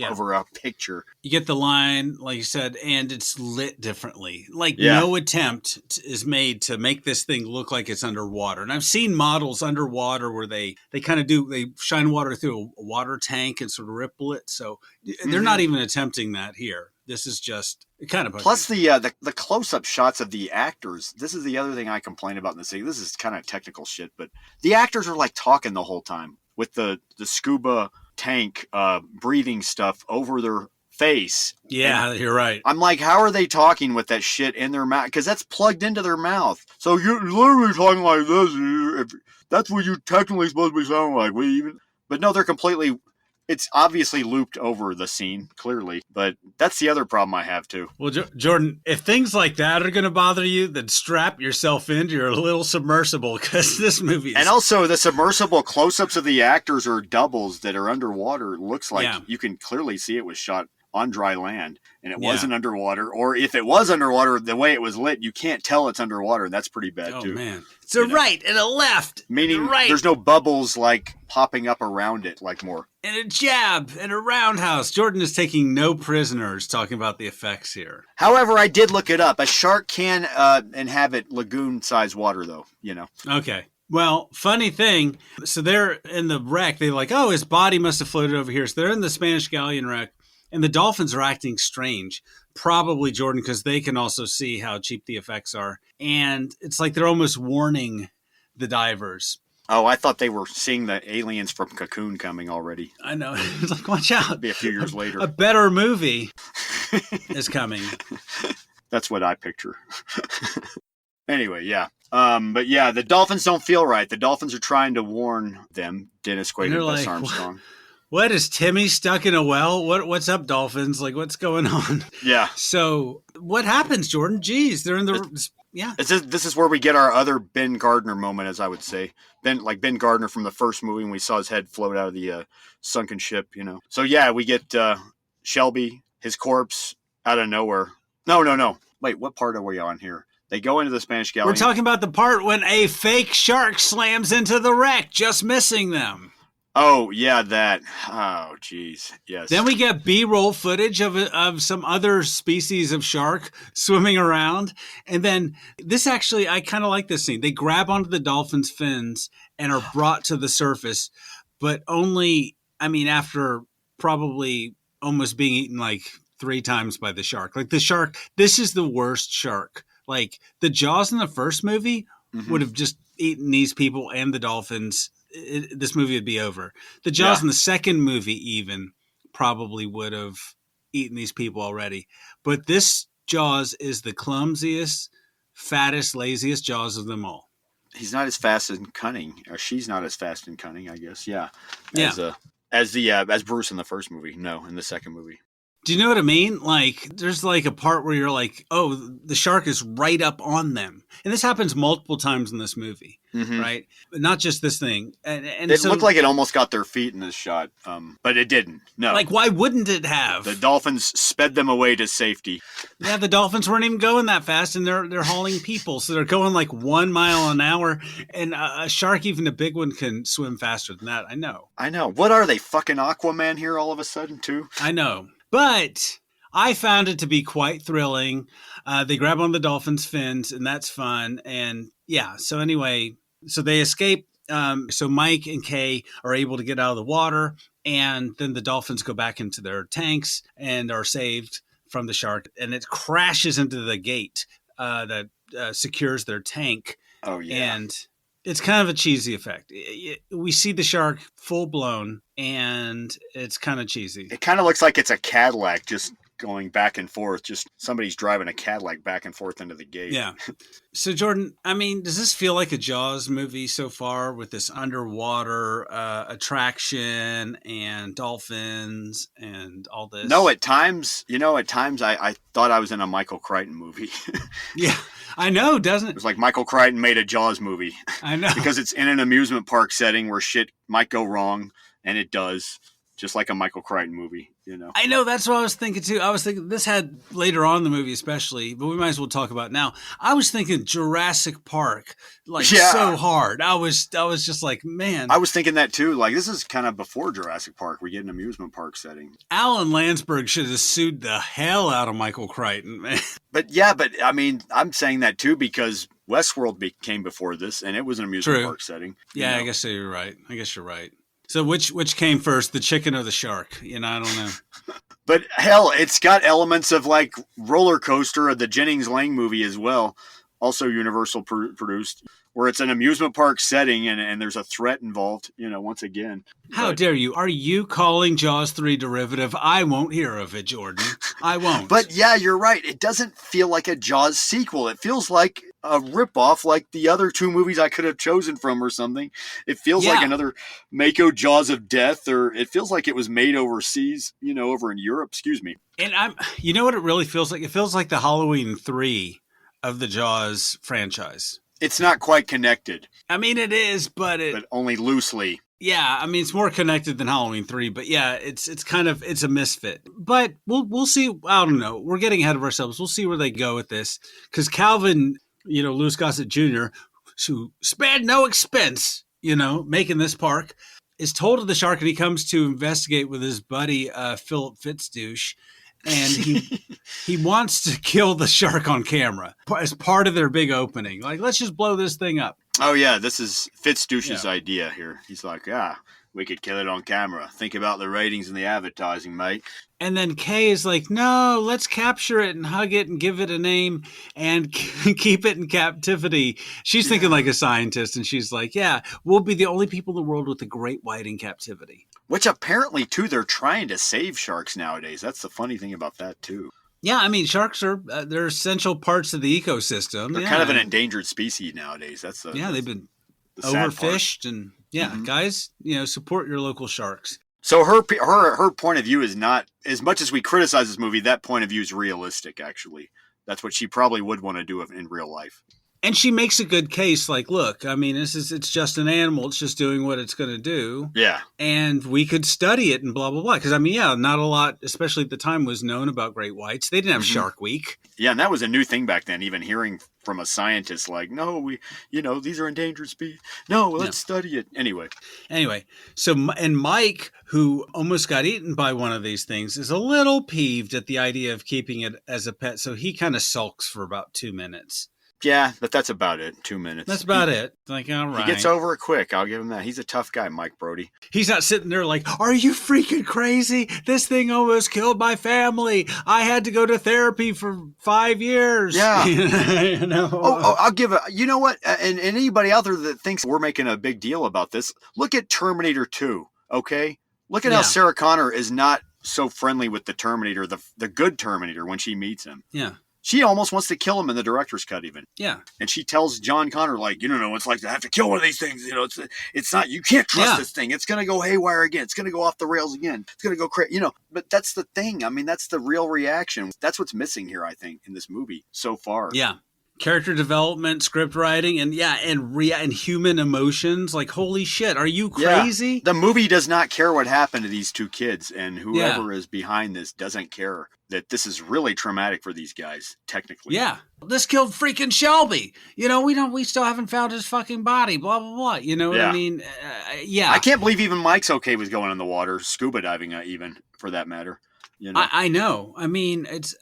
over a picture. You get the line, like you said, and it's lit differently. Like no attempt is made to make this thing look like it's underwater. And I've seen models underwater where they shine water through a water tank and sort of ripple it. So they're not even attempting that here. This is just kind of plus the close-up shots of the actors. This is the other thing I complain about in this thing. This is kind of technical shit, but the actors are like talking the whole time with the scuba tank breathing stuff over their face. Yeah, and you're right. I'm like, how are they talking with that shit in their mouth? Because that's plugged into their mouth. So you're literally talking like this. That's what you're technically supposed to be sounding like. But no, they're completely. It's obviously looped over the scene, clearly. But that's the other problem I have, too. Well, Jordan, if things like that are going to bother you, then strap yourself into your little submersible, because this movie is... And also, the submersible close-ups of the actors or doubles that are underwater, looks like you can clearly see it was shot on dry land, and it wasn't underwater. Or if it was underwater, the way it was lit, you can't tell it's underwater, and that's pretty bad, too. Oh, man. It's a right and a left. Meaning there's no bubbles, popping up around it, more. And a jab and a roundhouse. Jordan is taking no prisoners talking about the effects here. However, I did look it up. A shark can inhabit lagoon-sized water, though, Okay. Well, funny thing. So they're in the wreck. They're like, oh, his body must have floated over here. So they're in the Spanish galleon wreck. And the dolphins are acting strange. Probably, Jordan, because they can also see how cheap the effects are. And it's like they're almost warning the divers. Oh, I thought they were seeing the aliens from Cocoon coming already. I know. It's like, watch out. It'll be a few years later. A better movie is coming. That's what I picture. Anyway, yeah. But yeah, the dolphins don't feel right. The dolphins are trying to warn them, Dennis Quaid and Bess Armstrong. What is Timmy stuck in a well? What's up, dolphins? What's going on? Yeah. So what happens, Jordan? Jeez, they're in the This is where we get our other Ben Gardner moment, as I would say. Ben Gardner from the first movie when we saw his head float out of the sunken ship. So yeah, we get Shelby, his corpse out of nowhere. No. Wait, what part are we on here? They go into the Spanish galleon. We're talking about the part when a fake shark slams into the wreck, just missing them. Oh, yeah, that. Oh, jeez. Yes. Then we get B-roll footage of some other species of shark swimming around. And then this actually, I kind of like this scene. They grab onto the dolphin's fins and are brought to the surface, but only, I mean, after probably almost being eaten like 3 times by the shark. Like the shark, this is the worst shark. Like the Jaws in the first movie would have just eaten these people and the dolphins. This movie would be over. The Jaws in the second movie even probably would have eaten these people already. But this Jaws is the clumsiest, fattest, laziest Jaws of them all. He's not as fast and cunning, or she's not as fast and cunning, I guess. Yeah. Yeah. As Bruce in the first movie. No, in the second movie. Do you know what I mean? Like, there's like a part where you're like, oh, the shark is right up on them. And this happens multiple times in this movie, right? But not just this thing. And it looked like it almost got their feet in this shot, but it didn't. No. Like, why wouldn't it have? The dolphins sped them away to safety. Yeah, the dolphins weren't even going that fast, and they're hauling people. So they're going like 1 mile an hour. And a shark, even a big one, can swim faster than that. I know. What are they, fucking Aquaman here all of a sudden, too? I know. But I found it to be quite thrilling. They grab on the dolphin's fins, and that's fun. And yeah, so anyway, so they escape. So Mike and Kay are able to get out of the water, and then the dolphins go back into their tanks and are saved from the shark. And it crashes into the gate that secures their tank. Oh, yeah. And it's kind of a cheesy effect. We see the shark full blown, and it's kind of cheesy. It kind of looks like it's a Cadillac just going back and forth. Just somebody's driving a Cadillac back and forth into the gate. Yeah. So, Jordan, I mean, does this feel like a Jaws movie so far with this underwater attraction and dolphins and all this? No, at times I thought I was in a Michael Crichton movie. Yeah, I know, doesn't it? It was like Michael Crichton made a Jaws movie. I know. Because it's in an amusement park setting where shit might go wrong, and it does. Just like a Michael Crichton movie, you know. I know, that's what I was thinking too. I was thinking this had later on in the movie especially, but we might as well talk about it now. I was thinking Jurassic Park, like so hard. I was just like, man. I was thinking that too. Like, this is kind of before Jurassic Park. We get an amusement park setting. Alan Landsberg should have sued the hell out of Michael Crichton, man. But I mean, I'm saying that too because Westworld came before this, and it was an amusement park setting. Yeah, I guess so. You're right. I guess you're right. So which came first, the chicken or the shark? You know, I don't know. But hell, it's got elements of like Roller Coaster or the Jennings Lang movie as well, also Universal produced, where it's an amusement park setting and there's a threat involved, you know, once again. How dare you? Are you calling Jaws 3 derivative? I won't hear of it, Jordan. I won't. But yeah, you're right. It doesn't feel like a Jaws sequel. It feels like a ripoff, like the other 2 movies I could have chosen from or something. It feels like another Mako Jaws of Death, or it feels like it was made overseas, you know, over in Europe. Excuse me. And you know what it really feels like? It feels like the Halloween 3 of the Jaws franchise. It's not quite connected. I mean, it is, but only loosely. Yeah, I mean, it's more connected than Halloween 3, but yeah, it's a misfit. But we'll see. I don't know. We're getting ahead of ourselves. We'll see where they go with this. Because Calvin, you know, Louis Gossett Jr., who spared no expense, you know, making this park, is told of the shark, and he comes to investigate with his buddy, Philip Fitzdouche. And he wants to kill the shark on camera as part of their big opening. Like, let's just blow this thing up. Oh, yeah, this is Fitzdouche's idea here. He's like, we could kill it on camera. Think about the ratings and the advertising, mate. And then Kay is like, no, let's capture it and hug it and give it a name and keep it in captivity. She's thinking like a scientist, and she's like, yeah, we'll be the only people in the world with a great white in captivity. Which apparently, too, they're trying to save sharks nowadays. That's the funny thing about that, too. Yeah, I mean, sharks are they're essential parts of the ecosystem. They're kind of an endangered species nowadays. They've been overfished, and guys, you know, support your local sharks. So her point of view is not, as much as we criticize this movie, that point of view is realistic, actually. That's what she probably would want to do in real life. And she makes a good case, like, look, I mean, it's just an animal. It's just doing what it's going to do. Yeah. And we could study it and blah, blah, blah. Because, I mean, yeah, not a lot, especially at the time, was known about great whites. They didn't have Shark Week. Yeah, and that was a new thing back then, even hearing from a scientist like, no, these are endangered species. No, let's study it. Anyway, so, and Mike, who almost got eaten by one of these things, is a little peeved at the idea of keeping it as a pet. So he kind of sulks for about 2 minutes. Yeah, but that's about it. 2 minutes. That's about it. Like, all right. He gets over it quick. I'll give him that. He's a tough guy, Mike Brody. He's not sitting there like, are you freaking crazy? This thing almost killed my family. I had to go to therapy for 5 years. Yeah. You know? I'll give it. You know what? And anybody out there that thinks we're making a big deal about this, look at Terminator 2, okay? Look at how Sarah Connor is not so friendly with the Terminator, the good Terminator, when she meets him. Yeah. She almost wants to kill him in the director's cut, even. Yeah. And she tells John Connor, like, you don't know what it's like to have to kill one of these things. You know, it's not, you can't trust this thing. It's going to go haywire again. It's going to go off the rails again. It's going to go crazy. You know, but that's the thing. I mean, that's the real reaction. That's what's missing here, I think, in this movie so far. Yeah. Character development, script writing, and and human emotions. Like, holy shit, are you crazy? Yeah. The movie does not care what happened to these two kids, and whoever is behind this doesn't care that this is really traumatic for these guys, technically. Yeah. This killed freaking Shelby. You know, we still haven't found his fucking body, blah, blah, blah. You know what I mean? I can't believe even Mike's okay with going in the water, scuba diving even, for that matter. You know? I know. I mean, it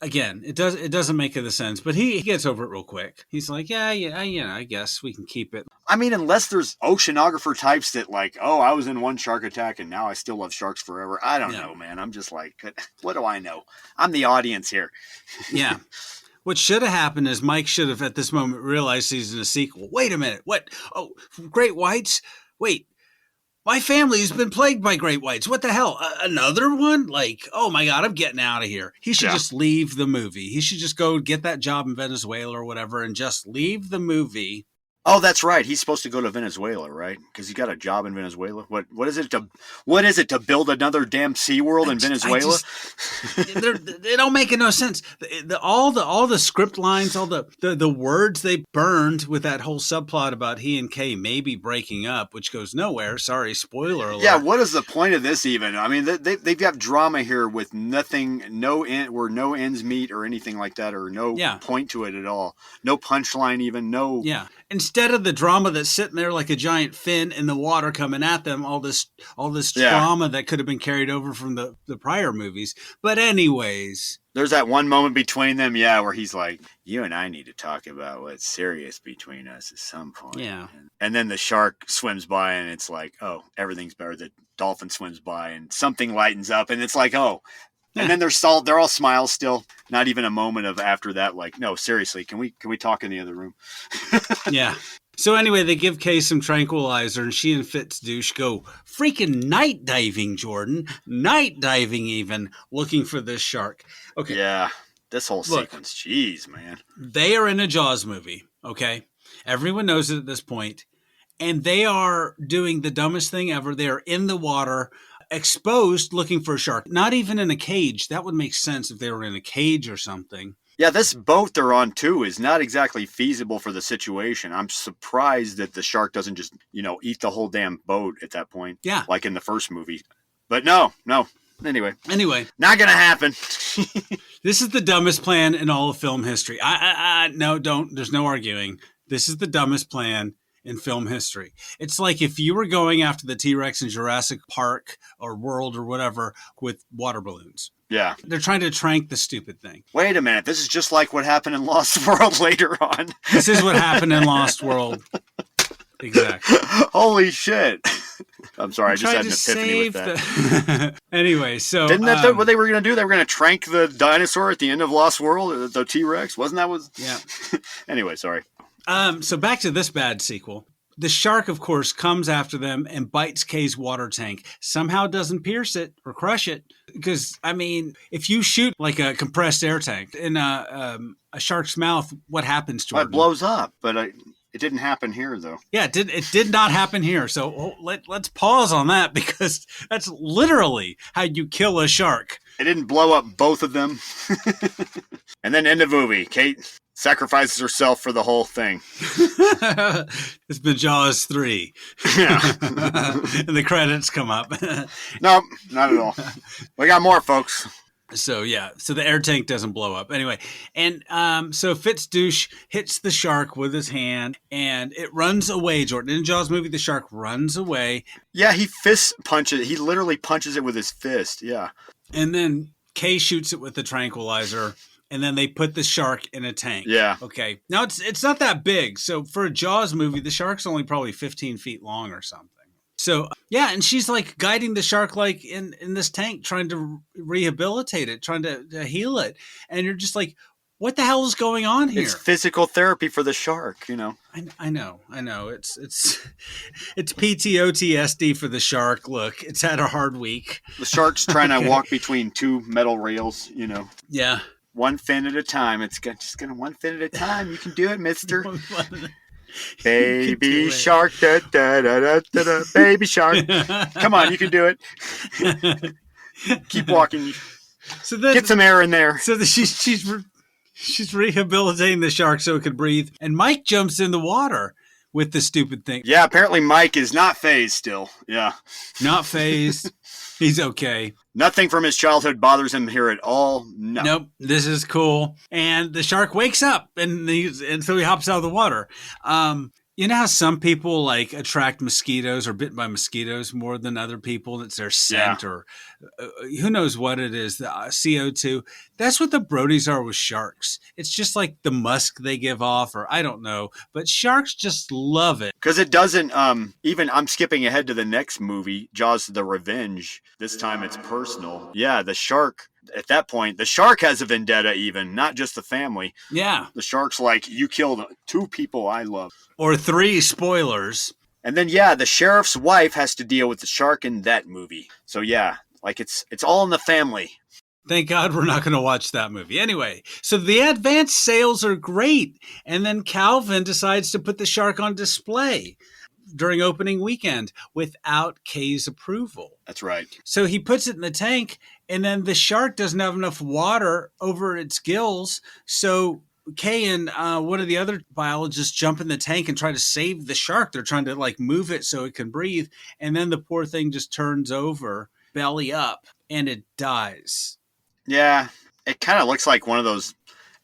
doesn't make any sense, but he gets over it real quick. He's like, I guess we can keep it. I mean, unless there's oceanographer types that like, oh, I was in one shark attack and now I still love sharks forever. I don't know, man. I'm just like, what do I know? I'm the audience here. Yeah. What should have happened is Mike should have at this moment realized he's in a sequel. Wait a minute. What? Oh, great whites? Wait. My family has been plagued by great whites. What the hell? Another one? Like, oh my God, I'm getting out of here. He should just leave the movie. He should just go get that job in Venezuela or whatever and just leave the movie. Oh, that's right. He's supposed to go to Venezuela, right? Because he got a job in Venezuela. What is it to build another damn SeaWorld in Venezuela? They don't make no sense. All the script lines, all the words they burned with that whole subplot about he and Kay maybe breaking up, which goes nowhere. Sorry, spoiler alert. Yeah, what is the point of this even? I mean, they've got drama here with nothing, where no ends meet or anything like that, or no point to it at all. No punchline even, no... Yeah. Instead of the drama that's sitting there like a giant fin in the water coming at them, all this drama that could have been carried over from the prior movies. But anyways, there's that one moment between them, where he's like, you and I need to talk about what's serious between us at some point. Yeah. And then the shark swims by and it's like, oh, everything's better. The dolphin swims by and something lightens up and it's like, oh. And then they're all smiles still. Not even a moment of after that, like, no, seriously, can we talk in the other room? Yeah. So anyway, they give Kay some tranquilizer and she and Fitzdouche go freaking night diving, Jordan. Night diving even, looking for this shark. Okay. Yeah. This whole sequence. Jeez, man. They are in a Jaws movie, okay? Everyone knows it at this point. And they are doing the dumbest thing ever. They are in the water, exposed, looking for a shark. Not even in a cage. That would make sense if they were in a cage or something. Yeah, this boat they're on, too, is not exactly feasible for the situation. I'm surprised that the shark doesn't just, eat the whole damn boat at that point. Yeah. Like in the first movie. But no. Anyway. Not going to happen. This is the dumbest plan in all of film history. No, don't. There's no arguing. This is the dumbest plan in film history. It's like if you were going after the T-Rex in Jurassic Park or World or whatever with water balloons. Yeah. They're trying to trank the stupid thing. Wait a minute. This is just like what happened in Lost World later on. This is what happened in Lost World. Exactly. Holy shit. I'm sorry. I just had an epiphany with that. Anyway, so... Didn't that what they were going to do? They were going to trank the dinosaur at the end of Lost World? The T-Rex? Wasn't that what... Yeah. Anyway, sorry. So back to this bad sequel. The shark, of course, comes after them and bites Kay's water tank. Somehow doesn't pierce it or crush it. Because, I mean, if you shoot like a compressed air tank in a shark's mouth, what happens to it? It blows up, but it didn't happen here, though. Yeah, it did not happen here. So let's pause on that because that's literally how you kill a shark. It didn't blow up both of them. And then end the movie. Kate sacrifices herself for the whole thing. It's been Jaws 3. Yeah. And the credits come up. Nope, not at all. We got more, folks. So the air tank doesn't blow up anyway, and so Fitzdouche hits the shark with his hand, and it runs away. Jordan, in Jaws movie, the shark runs away. Yeah, he fist punches. He literally punches it with his fist. Yeah, and then Kay shoots it with the tranquilizer, and then they put the shark in a tank. Yeah. Okay. Now it's not that big, so for a Jaws movie, the shark's only probably 15 feet long or something. So, yeah, and she's like guiding the shark like in this tank, trying to rehabilitate it, trying to heal it. And you're just like, what the hell is going on here? It's physical therapy for the shark, you know. I know. It's PTOTSD for the shark. Look, it's had a hard week. The shark's trying to walk between two metal rails, you know. Yeah. One fin at a time. It's just going to one fin at a time. You can do it, mister. Baby shark, da, da, da, da, da, da, baby shark. Come on, you can do it. Keep walking. So then, get some air in there. So she's rehabilitating the shark so it could breathe, and Mike jumps in the water with the stupid thing. Yeah, apparently Mike is not phased still. Yeah, not phased. He's okay. Nothing from his childhood bothers him here at all. No. Nope. This is cool. And the shark wakes up, and so he hops out of the water. You know how some people like attract mosquitoes or bitten by mosquitoes more than other people? It's their scent or who knows what it is, the CO2. That's what the Brodies are with sharks. It's just like the musk they give off, or I don't know. But sharks just love it. Because it doesn't, even, I'm skipping ahead to the next movie, Jaws the Revenge. This time it's personal. Yeah, the shark. At that point, the shark has a vendetta even, not just the family. Yeah. The shark's like, you killed 2 people I love. Or 3 spoilers. And then, yeah, the sheriff's wife has to deal with the shark in that movie. So, yeah, like it's all in the family. Thank God we're not going to watch that movie. Anyway, so the advanced sales are great. And then Calvin decides to put the shark on display during opening weekend without Kay's approval. That's right. So he puts it in the tank, and then the shark doesn't have enough water over its gills. So Kay and one of the other biologists jump in the tank and try to save the shark. They're trying to like move it so it can breathe. And then the poor thing just turns over, belly up, and it dies. Yeah, it kind of looks like one of those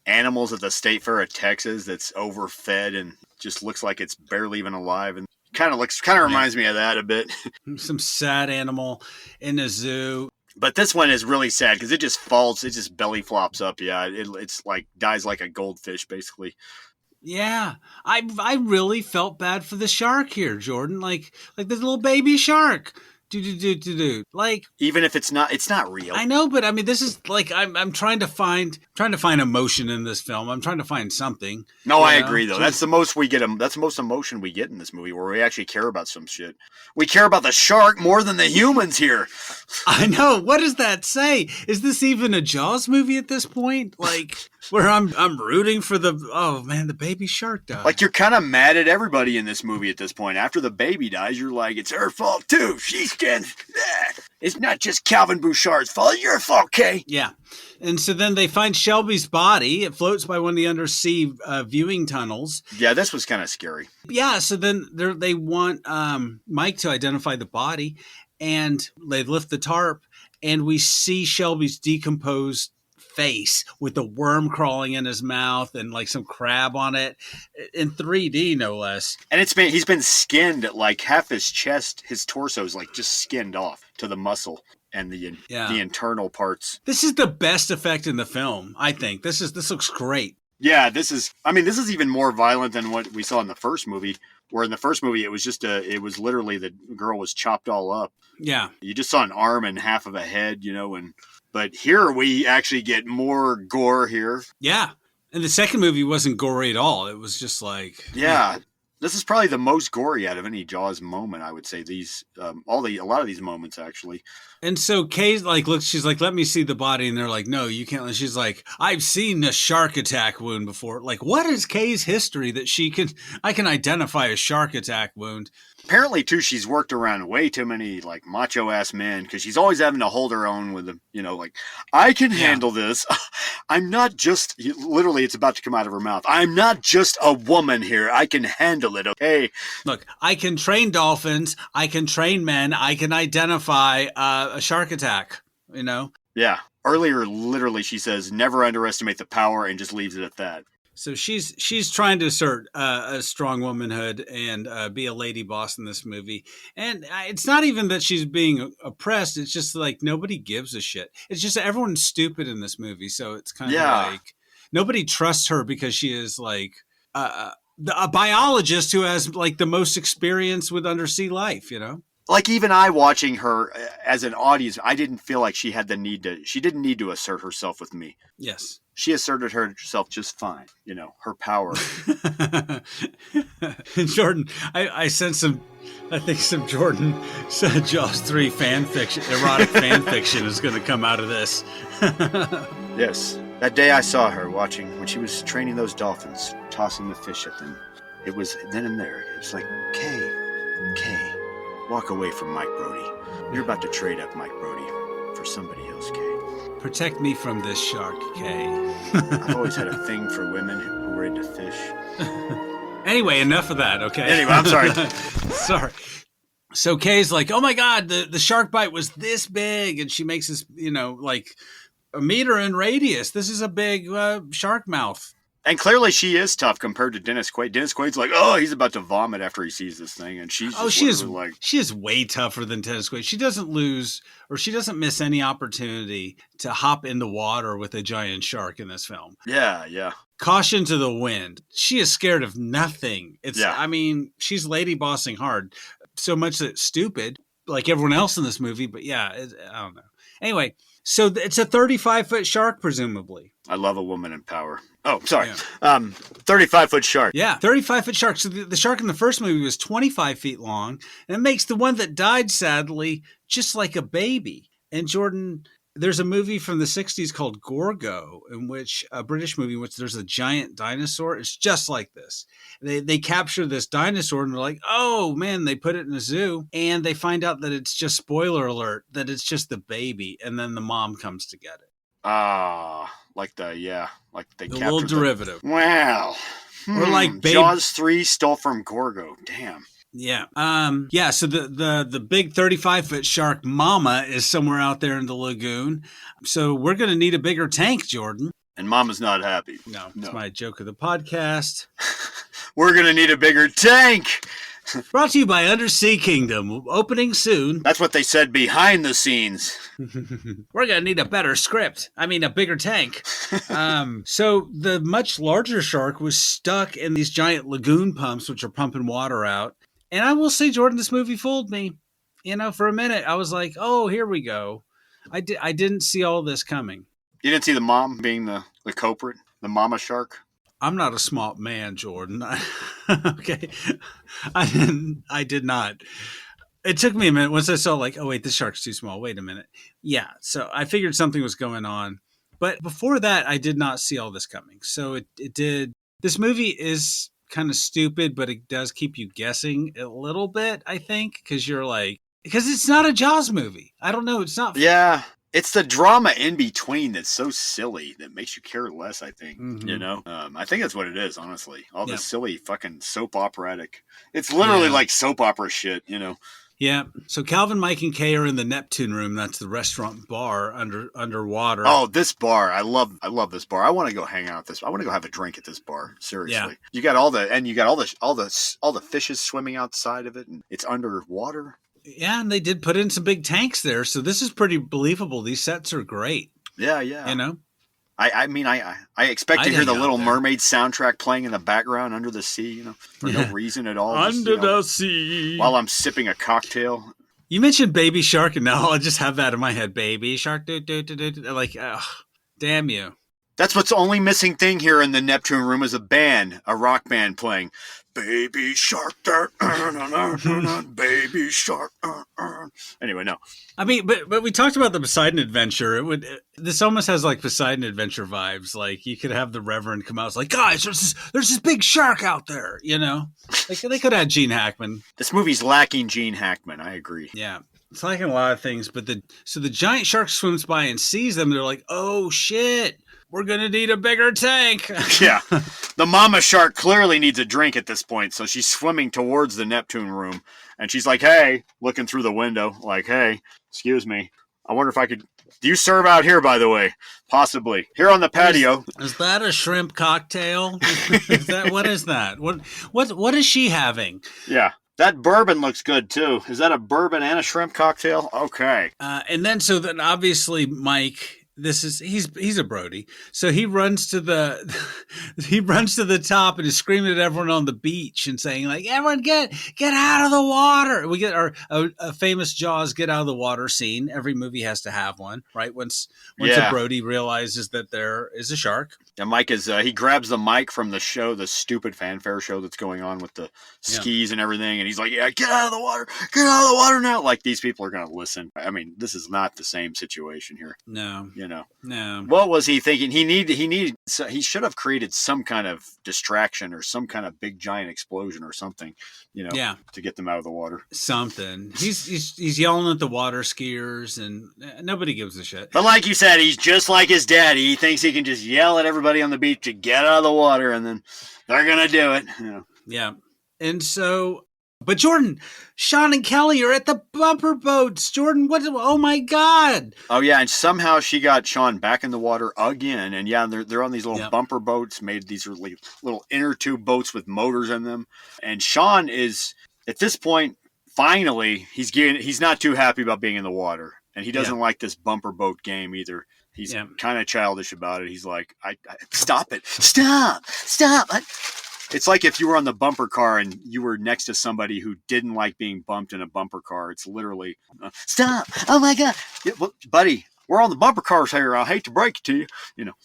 animals at the State Fair of Texas that's overfed and just looks like it's barely even alive. And kind of reminds me of that a bit. Some sad animal in a zoo. But this one is really sad because it just falls, it just belly flops up. Yeah, it's like dies like a goldfish, basically. Yeah, I really felt bad for the shark here, Jordan. Like this little baby shark. Like, even if it's not real. I know, but I mean, this is like I'm trying to find emotion in this film. I'm trying to find something. No, I agree though. That's the most we get. That's the most emotion we get in this movie, where we actually care about some shit. We care about the shark more than the humans here. I know. What does that say? Is this even a Jaws movie at this point? Like, where I'm rooting for the baby shark died. Like, you're kind of mad at everybody in this movie at this point. After the baby dies, you're like, it's her fault too. It's not just Calvin Bouchard's fault. It's your fault, Kay. Yeah. And so then they find Shelby's body. It floats by one of the undersea viewing tunnels. Yeah, this was kind of scary. Yeah, so then they want Mike to identify the body, and they lift the tarp, and we see Shelby's decomposed face with the worm crawling in his mouth and like some crab on it in 3D, no less. And he's been skinned, like half his chest, his torso is like just skinned off to the muscle and the internal parts. This is the best effect in the film, I think. This looks great. Yeah, this is even more violent than what we saw in the first movie, where in the first movie it was literally the girl was chopped all up. Yeah. You just saw an arm and half of a head, but here we actually get more gore here. Yeah. And the second movie wasn't gory at all. It was just like... Yeah. This is probably the most gory out of any Jaws moment, I would say. A lot of these moments actually. And so Kay's like, look, she's like, let me see the body. And they're like, no, you can't. And she's like, I've seen a shark attack wound before. Like, what is Kay's history that I can identify a shark attack wound? Apparently, too, she's worked around way too many, like, macho-ass men, because she's always having to hold her own with them, like, I can handle this. I'm not just, literally, it's about to come out of her mouth. I'm not just a woman here. I can handle it, okay? Look, I can train dolphins. I can train men. I can identify a shark attack, Yeah. Earlier, literally, she says, never underestimate the power, and just leaves it at that. So she's trying to assert a strong womanhood and be a lady boss in this movie. And it's not even that she's being oppressed. It's just like nobody gives a shit. It's just that everyone's stupid in this movie. So it's kind of like nobody trusts her because she is like a biologist who has like the most experience with undersea life, Like even I watching her as an audience, I didn't feel like she didn't need to assert herself with me. Yes. She asserted herself just fine, her power. Jordan, I sense some Jordan Jaws 3 fan fiction, erotic fan fiction is going to come out of this. Yes. That day I saw her when she was training those dolphins, tossing the fish at them. It was then and there. It was like, Kay, walk away from Mike Brody. You're about to trade up Mike Brody for somebody else, Kay. Protect me from this shark, Kay. I've always had a thing for women who were into fish. Anyway, enough of that, okay? Anyway, I'm sorry. Sorry. So Kay's like, oh my God, the shark bite was this big. And she makes this, like a meter in radius. This is a big shark mouth. And clearly she is tough compared to Dennis Quaid. Dennis Quaid's like, oh, he's about to vomit after he sees this thing. And she's she is way tougher than Dennis Quaid. She doesn't lose or she doesn't miss any opportunity to hop in the water with a giant shark in this film. Yeah. Caution to the wind. She is scared of nothing. I mean, she's lady bossing hard. So much that it's stupid, like everyone else in this movie. But yeah, I don't know. Anyway, so it's a 35-foot shark, presumably. I love a woman in power. Oh, sorry. Yeah. 35-foot shark. Yeah, 35-foot shark. So the shark in the first movie was 25 feet long, and it makes the one that died, sadly, just like a baby. And Jordan, there's a movie from the 60s called Gorgo, a British movie in which there's a giant dinosaur. It's just like this. They capture this dinosaur, and they're like, oh, man, they put it in a zoo, and they find out that it's just, spoiler alert, that it's just the baby, and then the mom comes to get it. Like they the little derivative. Wow. Or like Jaws 3 stole from Gorgo. Damn. Yeah. So the big 35-foot shark mama is somewhere out there in the lagoon. So we're going to need a bigger tank, Jordan. And Mama's not happy. No. It's my joke of the podcast. We're going to need a bigger tank. Brought to you by Undersea Kingdom, opening soon. That's what they said behind the scenes. We're going to need a better script. I mean, a bigger tank. So the much larger shark was stuck in these giant lagoon pumps, which are pumping water out. And I will say, Jordan, this movie fooled me. For a minute, I was like, oh, here we go. I didn't see all this coming. You didn't see the mom being the culprit? The mama shark? I'm not a smart man, Jordan. Okay. I did not. It took me a minute once I saw like, oh wait, this shark's too small. Wait a minute. Yeah. So I figured something was going on. But before that, I did not see all this coming. So it did. This movie is kind of stupid, but it does keep you guessing a little bit, I think, because it's not a Jaws movie. I don't know. It's not. Yeah. It's the drama in between that's so silly that makes you care less, I think. Mm-hmm. I think that's what it is, honestly. All this silly fucking soap operatic. It's literally like soap opera shit, Yeah. So Calvin, Mike, and Kay are in the Neptune room. That's the restaurant bar underwater. Oh, this bar. I love this bar. I want to go hang out at this. I want to go have a drink at this bar. Seriously. Yeah. You got all the fishes swimming outside of it, and it's underwater. Yeah, and they did put in some big tanks there, so this is pretty believable. These sets are great. Yeah. I mean, I expect to hear the Little Mermaid soundtrack playing in the background under the sea, for no reason at all. Under the sea. While I'm sipping a cocktail. You mentioned Baby Shark, and now I just have that in my head. Baby Shark, like, damn you. That's what's the only missing thing here in the Neptune room is a rock band playing Baby Shark, Baby Shark. Anyway, no. I mean, but we talked about the Poseidon Adventure. This almost has like Poseidon Adventure vibes. Like you could have the Reverend come out, it's like, guys, there's this big shark out there. You know, like they could have Gene Hackman. This movie's lacking Gene Hackman. I agree. Yeah, it's lacking a lot of things. But the giant shark swims by and sees them. They're like, oh shit, we're gonna need a bigger tank. Yeah, the mama shark clearly needs a drink at this point, so she's swimming towards the Neptune room, and she's like, hey, looking through the window, like, hey, excuse me, I wonder if I could. Do you serve out here, by the way? Possibly here on the patio. Is that a shrimp cocktail? What is that? What is she having? Yeah. That bourbon looks good too. Is that a bourbon and a shrimp cocktail? Okay. And then obviously Mike, he's a Brody. So he runs to the top and is screaming at everyone on the beach and saying like, everyone get out of the water. We get a famous Jaws get out of the water scene. Every movie has to have one, right? Once a Brody realizes that there is a shark. And Mike he grabs the mic from the show, the stupid fanfare show that's going on with the skis and everything. And he's like, yeah, get out of the water now. Like these people are going to listen. I mean, this is not the same situation here. No. No. What was he thinking? He should have created some kind of distraction or some kind of big giant explosion or something, to get them out of the water. Something. He's yelling at the water skiers and nobody gives a shit. But like you said, he's just like his daddy. He thinks he can just yell at everybody on the beach to get out of the water and then they're going to do it. Yeah. And so, but Jordan, Sean and Kelly are at the bumper boats. Jordan, oh my God. Oh yeah. And somehow she got Sean back in the water again. And yeah, they're on these little bumper boats these are like little inner tube boats with motors in them. And Sean is at this point, finally, he's not too happy about being in the water. And he doesn't like this bumper boat game either. He's kind of childish about it. He's like, I stop it. Stop. It's like if you were on the bumper car and you were next to somebody who didn't like being bumped in a bumper car. It's literally, stop. Oh, my God. Yeah, well, buddy, we're on the bumper cars here. I hate to break it to you.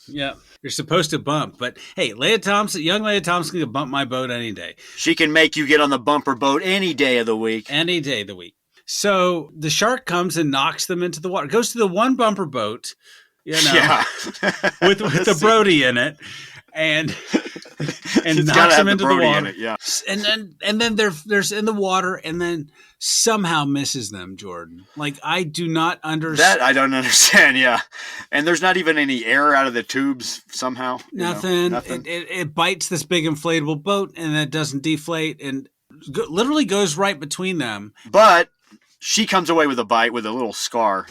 Yeah, you're supposed to bump. But, hey, young Leah Thompson can bump my boat any day. She can make you get on the bumper boat any day of the week. Any day of the week. So the shark comes and knocks them into the water. Goes to the one bumper boat, with the Brody in it. And knocks them into the water. And then there's in the water and then somehow misses them, Jordan. Like I do not understand. That I don't understand, yeah. And there's not even any air out of the tubes somehow. Nothing. It bites this big inflatable boat and it doesn't deflate and literally goes right between them. But she comes away with a bite with a little scar,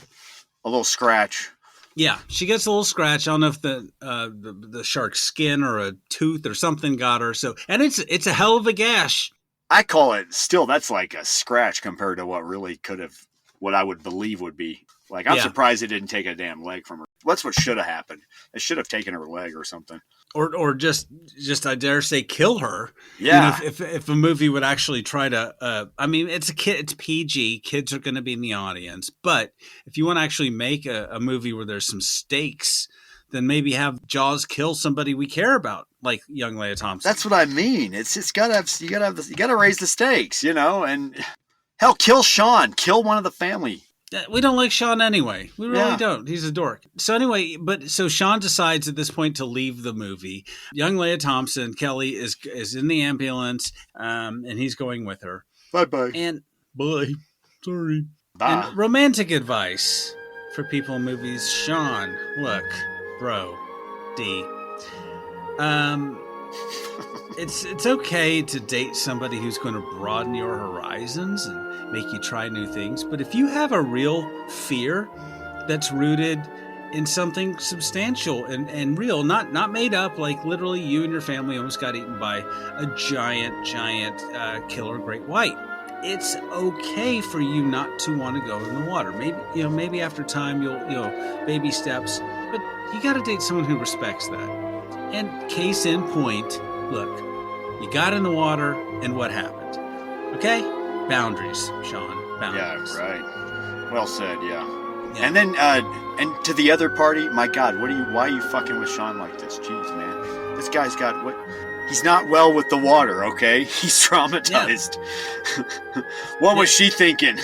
a little scratch. Yeah, she gets a little scratch. I don't know if the shark's skin or a tooth or something got her. So, and it's a hell of a gash. I call it still. That's like a scratch compared to what I would believe would be. Like I'm surprised it didn't take a damn leg from her. That's what should have happened. It should have taken her leg or something. Or just I dare say kill her. Yeah. If a movie would actually try to, I mean, it's a kid, it's PG. Kids are going to be in the audience. But if you want to actually make a movie where there's some stakes, then maybe have Jaws kill somebody we care about, like young Leah Thompson. That's what I mean. It's just you gotta raise the stakes, and hell, kill Sean, kill one of the family. We don't like Sean anyway. We really don't. He's a dork. So anyway, so Sean decides at this point to leave the movie. Young Leah Thompson, Kelly, is in the ambulance, and he's going with her. Bye-bye. And bye. Sorry. Bye. And romantic advice for people in movies. Sean, look, bro, D. It's okay to date somebody who's going to broaden your horizons and make you try new things. But if you have a real fear that's rooted in something substantial and real, not made up, like literally you and your family almost got eaten by a giant killer great white, it's okay for you not to want to go in the water. Maybe after time you'll baby steps, but you got to date someone who respects that. And case in point, look, you got in the water, and what happened? Okay? Boundaries, Sean. Boundaries. Yeah, right. Well said, yeah. Yeah. And then, and to the other party, my God, why are you fucking with Sean like this? Jeez, man. This guy's got what? He's not well with the water, okay? He's traumatized. Yeah. What was she thinking?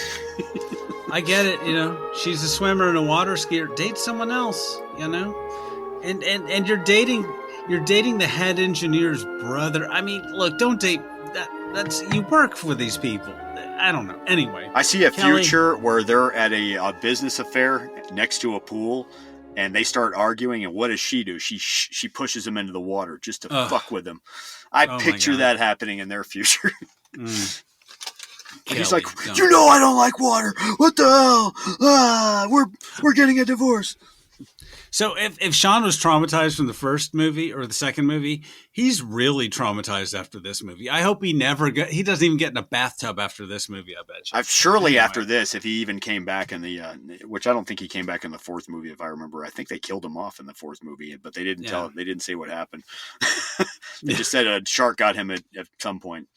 I get it, she's a swimmer and a water skier. Date someone else, and you're dating the head engineer's brother. I mean, look, don't date that's you work for these people. I don't know. Anyway, I see a Kelly, future where they're at a business affair next to a pool, and they start arguing. And what does she do? She pushes him into the water just to fuck with him. I picture that happening in their future. Kelly, he's like, I don't like water. What the hell? We're getting a divorce. So if Sean was traumatized from the first movie or the second movie, he's really traumatized after this movie. I hope he doesn't even get in a bathtub after this movie, I bet you. Surely after this, if he even came back in the, which I don't think he came back in the fourth movie, if I remember. I think they killed him off in the fourth movie, but they didn't say what happened. They just said a shark got him at some point.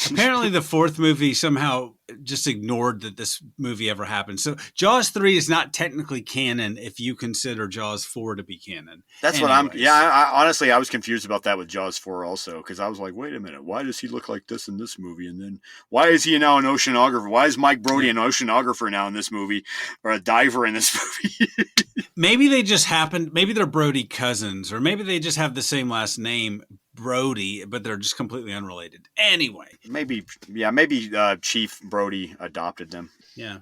Apparently the fourth movie somehow just ignored that this movie ever happened. So Jaws 3 is not technically canon if you consider Jaws 4 to be canon. That's anyways. What I honestly, I was confused about that with Jaws 4 also, because I was like, wait a minute, why does he look like this in this movie? And then why is he now an oceanographer? Why is Mike Brody an oceanographer now in this movie, or a diver in this movie? Maybe they're Brody cousins, or maybe they just have the same last name, Brody, but they're just completely unrelated. Anyway. Maybe Chief Brody adopted them. Yeah.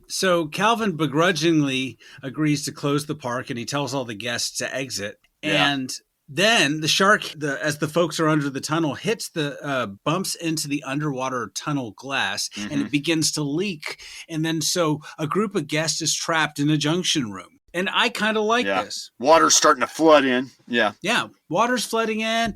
So Calvin begrudgingly agrees to close the park, and he tells all the guests to exit. Yeah. And then the shark, as the folks are under the tunnel, hits bumps into the underwater tunnel glass, and it begins to leak. And then so a group of guests is trapped in a junction room. And I kind of like this. Water's starting to flood in. Yeah. Yeah. Water's flooding in.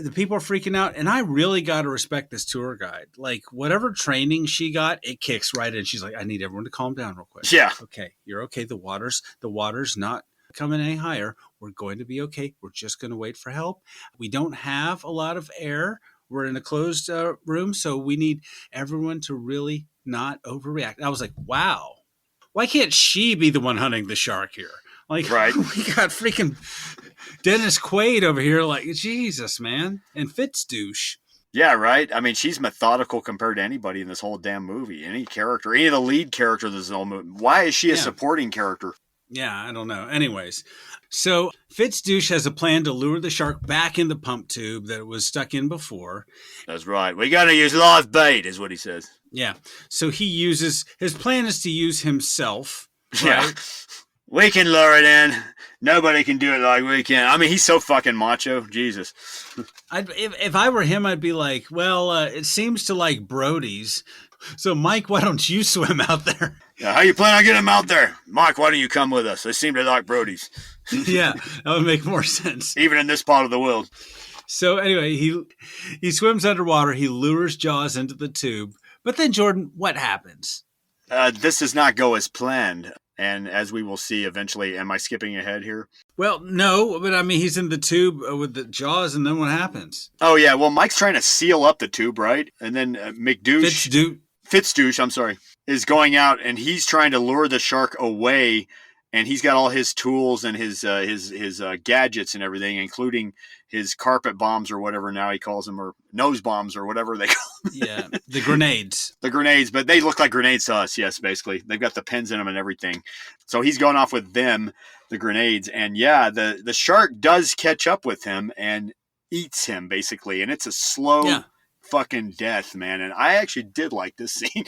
The people are freaking out. And I really got to respect this tour guide. Like, whatever training she got, it kicks right in. She's like, I need everyone to calm down real quick. Yeah. Okay. You're okay. The water's not coming any higher. We're going to be okay. We're just going to wait for help. We don't have a lot of air. We're in a closed room. So we need everyone to really not overreact. I was like, wow. Why can't she be the one hunting the shark here? Like, right. We got freaking Dennis Quaid over here. Like, Jesus, man. And Fitzdouche. Yeah, right. I mean, she's methodical compared to anybody in this whole damn movie. Any of the lead character of this whole movie. Why is she a supporting character? Yeah, I don't know. Anyways, so Fitzdouche has a plan to lure the shark back in the pump tube that it was stuck in before. That's right. We got to use live bait, is what he says. Yeah. So his plan is to use himself. Right? Yeah. We can lure it in. Nobody can do it like we can. I mean, he's so fucking macho. Jesus. If I were him, I'd be like, well, it seems to like Brody's. So, Mike, why don't you swim out there? Yeah, how you plan on getting him out there? Mike, why don't you come with us? They seem to like Brody's. Yeah, that would make more sense. Even in this part of the world. So, anyway, he swims underwater. He lures Jaws into the tube. But then, Jordan, what happens? This does not go as planned. And as we will see eventually, am I skipping ahead here? Well, no, but I mean, he's in the tube with the Jaws, and then what happens? Oh, yeah. Well, Mike's trying to seal up the tube, right? And then Fitzdouche, is going out, and he's trying to lure the shark away, and he's got all his tools and his gadgets and everything, including his carpet bombs or whatever now he calls them, or nose bombs or whatever they call them. Yeah, the grenades. The grenades, but they look like grenades to us, yes, basically. They've got the pins in them and everything. So he's going off with them, the grenades, and yeah, the shark does catch up with him and eats him, basically, and it's a slow fucking death, man. And I actually did like this scene.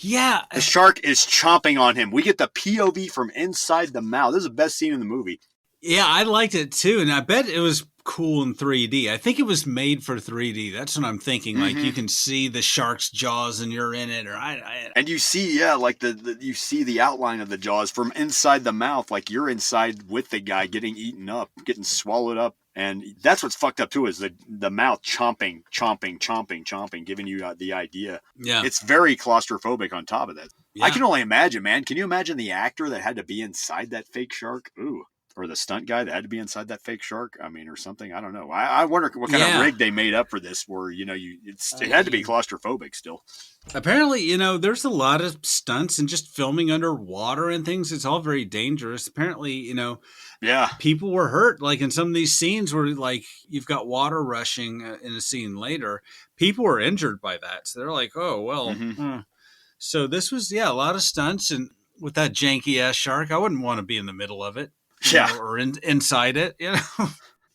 Yeah. The shark is chomping on him. We get the POV from inside the mouth. This is the best scene in the movie. Yeah, I liked it too. And I bet it was cool in 3D. I think it was made for 3D. That's what I'm thinking. Like you can see the shark's jaws and you're in it. And you see, like you see the outline of the jaws from inside the mouth. Like you're inside with the guy getting eaten up, getting swallowed up. And that's what's fucked up too, is the mouth chomping, giving you the idea. Yeah. It's very claustrophobic on top of that. Yeah. I can only imagine, man. Can you imagine the actor that had to be inside that fake shark? Ooh. or the stunt guy that had to be inside that fake shark. I mean, or something. I don't know. I wonder what kind of rig they made up for this. Where it had to be claustrophobic still. Apparently, there's a lot of stunts and just filming underwater and things. It's all very dangerous. Apparently, yeah, people were hurt. Like in some of these scenes where like you've got water rushing in a scene later, people were injured by that. So they're like, oh, well. So this was, a lot of stunts. And with that janky ass shark, I wouldn't want to be in the middle of it. Or inside it,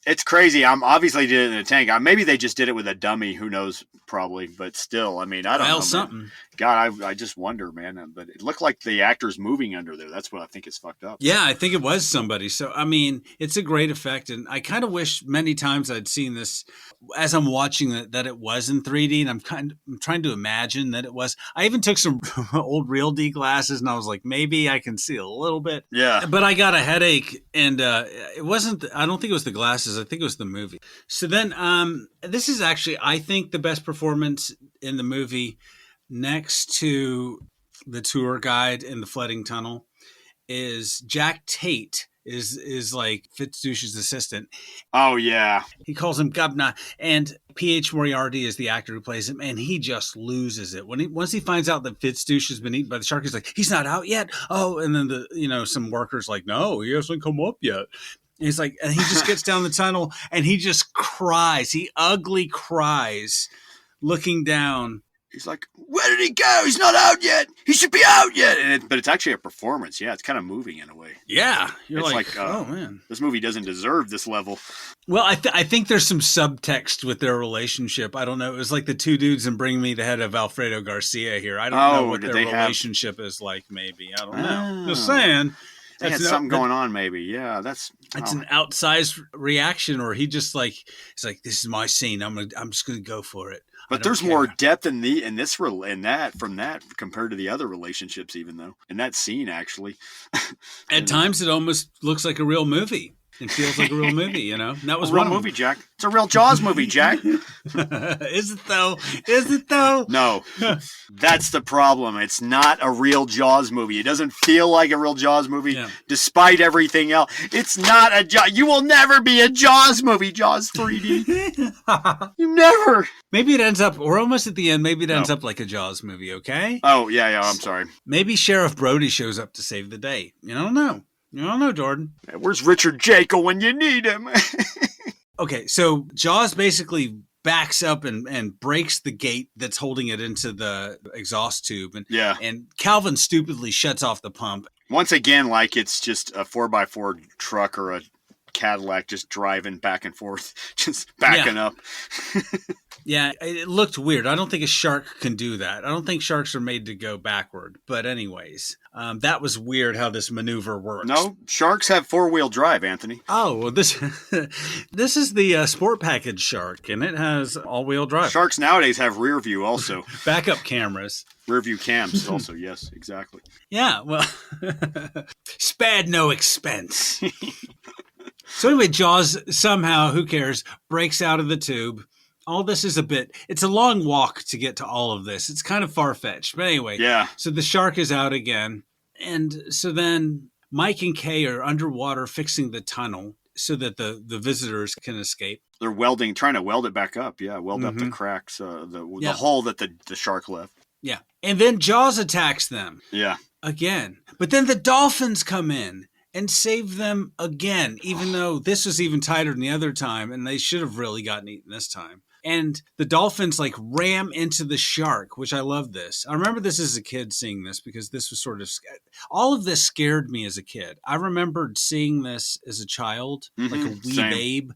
It's crazy. I'm obviously did it in a tank. Maybe they just did it with a dummy. Who knows? Probably. But still, I mean, I don't know. Something. Man. God, I just wonder, man. But it looked like the actor's moving under there. That's what I think is fucked up. Yeah, I think it was somebody. So, I mean, it's a great effect. And I kind of wish many times I'd seen this as I'm watching it, that it was in 3D. And I'm trying to imagine that it was. I even took some old Real D glasses and I was like, maybe I can see a little bit. Yeah. But I got a headache and it wasn't, I don't think it was the glasses. I think it was the movie. So then this is actually, I think, the best performance in the movie next to the tour guide in the flooding tunnel is Jack Tate is like Fitzdouche's assistant. Oh, yeah. He calls him Gubna, and P.H. Moriarty is the actor who plays him, and he just loses it. Once he finds out that Fitzdouche has been eaten by the shark, he's like, he's not out yet. Oh, and then some workers like, no, he hasn't come up yet. And he's like, and he just gets down the tunnel and he just cries. He ugly cries looking down. He's like, where did he go? He's not out yet. He should be out yet. But it's actually a performance. Yeah, it's kind of moving in a way. Yeah. You're it's like, oh, man. This movie doesn't deserve this level. Well, I think there's some subtext with their relationship. I don't know. It was like the two dudes in Bring Me the Head of Alfredo Garcia here. I don't know what their relationship is like, maybe. I don't know. Just saying. They had something going on, maybe. Yeah, it's an outsized reaction, or he just like, he's like, this is my scene. I'm just gonna go for it. But there's more depth in that compared to the other relationships, even though in that scene actually. At times, it almost looks like a real movie. It feels like a real movie, That was a real movie, Jack. It's a real Jaws movie, Jack. Is it though? Is it though? No, that's the problem. It's not a real Jaws movie. It doesn't feel like a real Jaws movie, despite everything else. It's not a Jaws. You will never be a Jaws movie, Jaws 3D. You never. Maybe it ends up, or almost at the end, maybe it ends up like a Jaws movie, okay? Oh, yeah, I'm sorry. Maybe Sheriff Brody shows up to save the day. You don't know. You don't know, Jordan. Where's Richard Jekyll when you need him? Okay, so Jaws basically backs up and breaks the gate that's holding it into the exhaust tube. And Calvin stupidly shuts off the pump. Once again, like it's just a 4x4 truck or a Cadillac just driving back and forth, just backing up. Yeah, it looked weird. I don't think a shark can do that. I don't think sharks are made to go backward. But anyways, that was weird how this maneuver works. No, sharks have 4-wheel drive, Anthony. Oh, well, this is the sport package shark, and it has all-wheel drive. Sharks nowadays have rear view also. Backup cameras. Rear view cams also, yes, exactly. Yeah, well, spared no expense. So anyway, Jaws somehow, who cares, breaks out of the tube. All this is it's a long walk to get to all of this. It's kind of far-fetched. But anyway, so the shark is out again. And so then Mike and Kay are underwater fixing the tunnel so that the visitors can escape. They're trying to weld it back up. Yeah, weld up the cracks, the hole that the shark left. Yeah. And then Jaws attacks them. Yeah. Again. But then the dolphins come in and save them again, even though this was even tighter than the other time, and they should have really gotten eaten this time. And the dolphins like ram into the shark, which I love this. I remember this as a kid seeing this because this was sort of, all of this scared me as a kid. I remembered seeing this as a child, like a wee babe.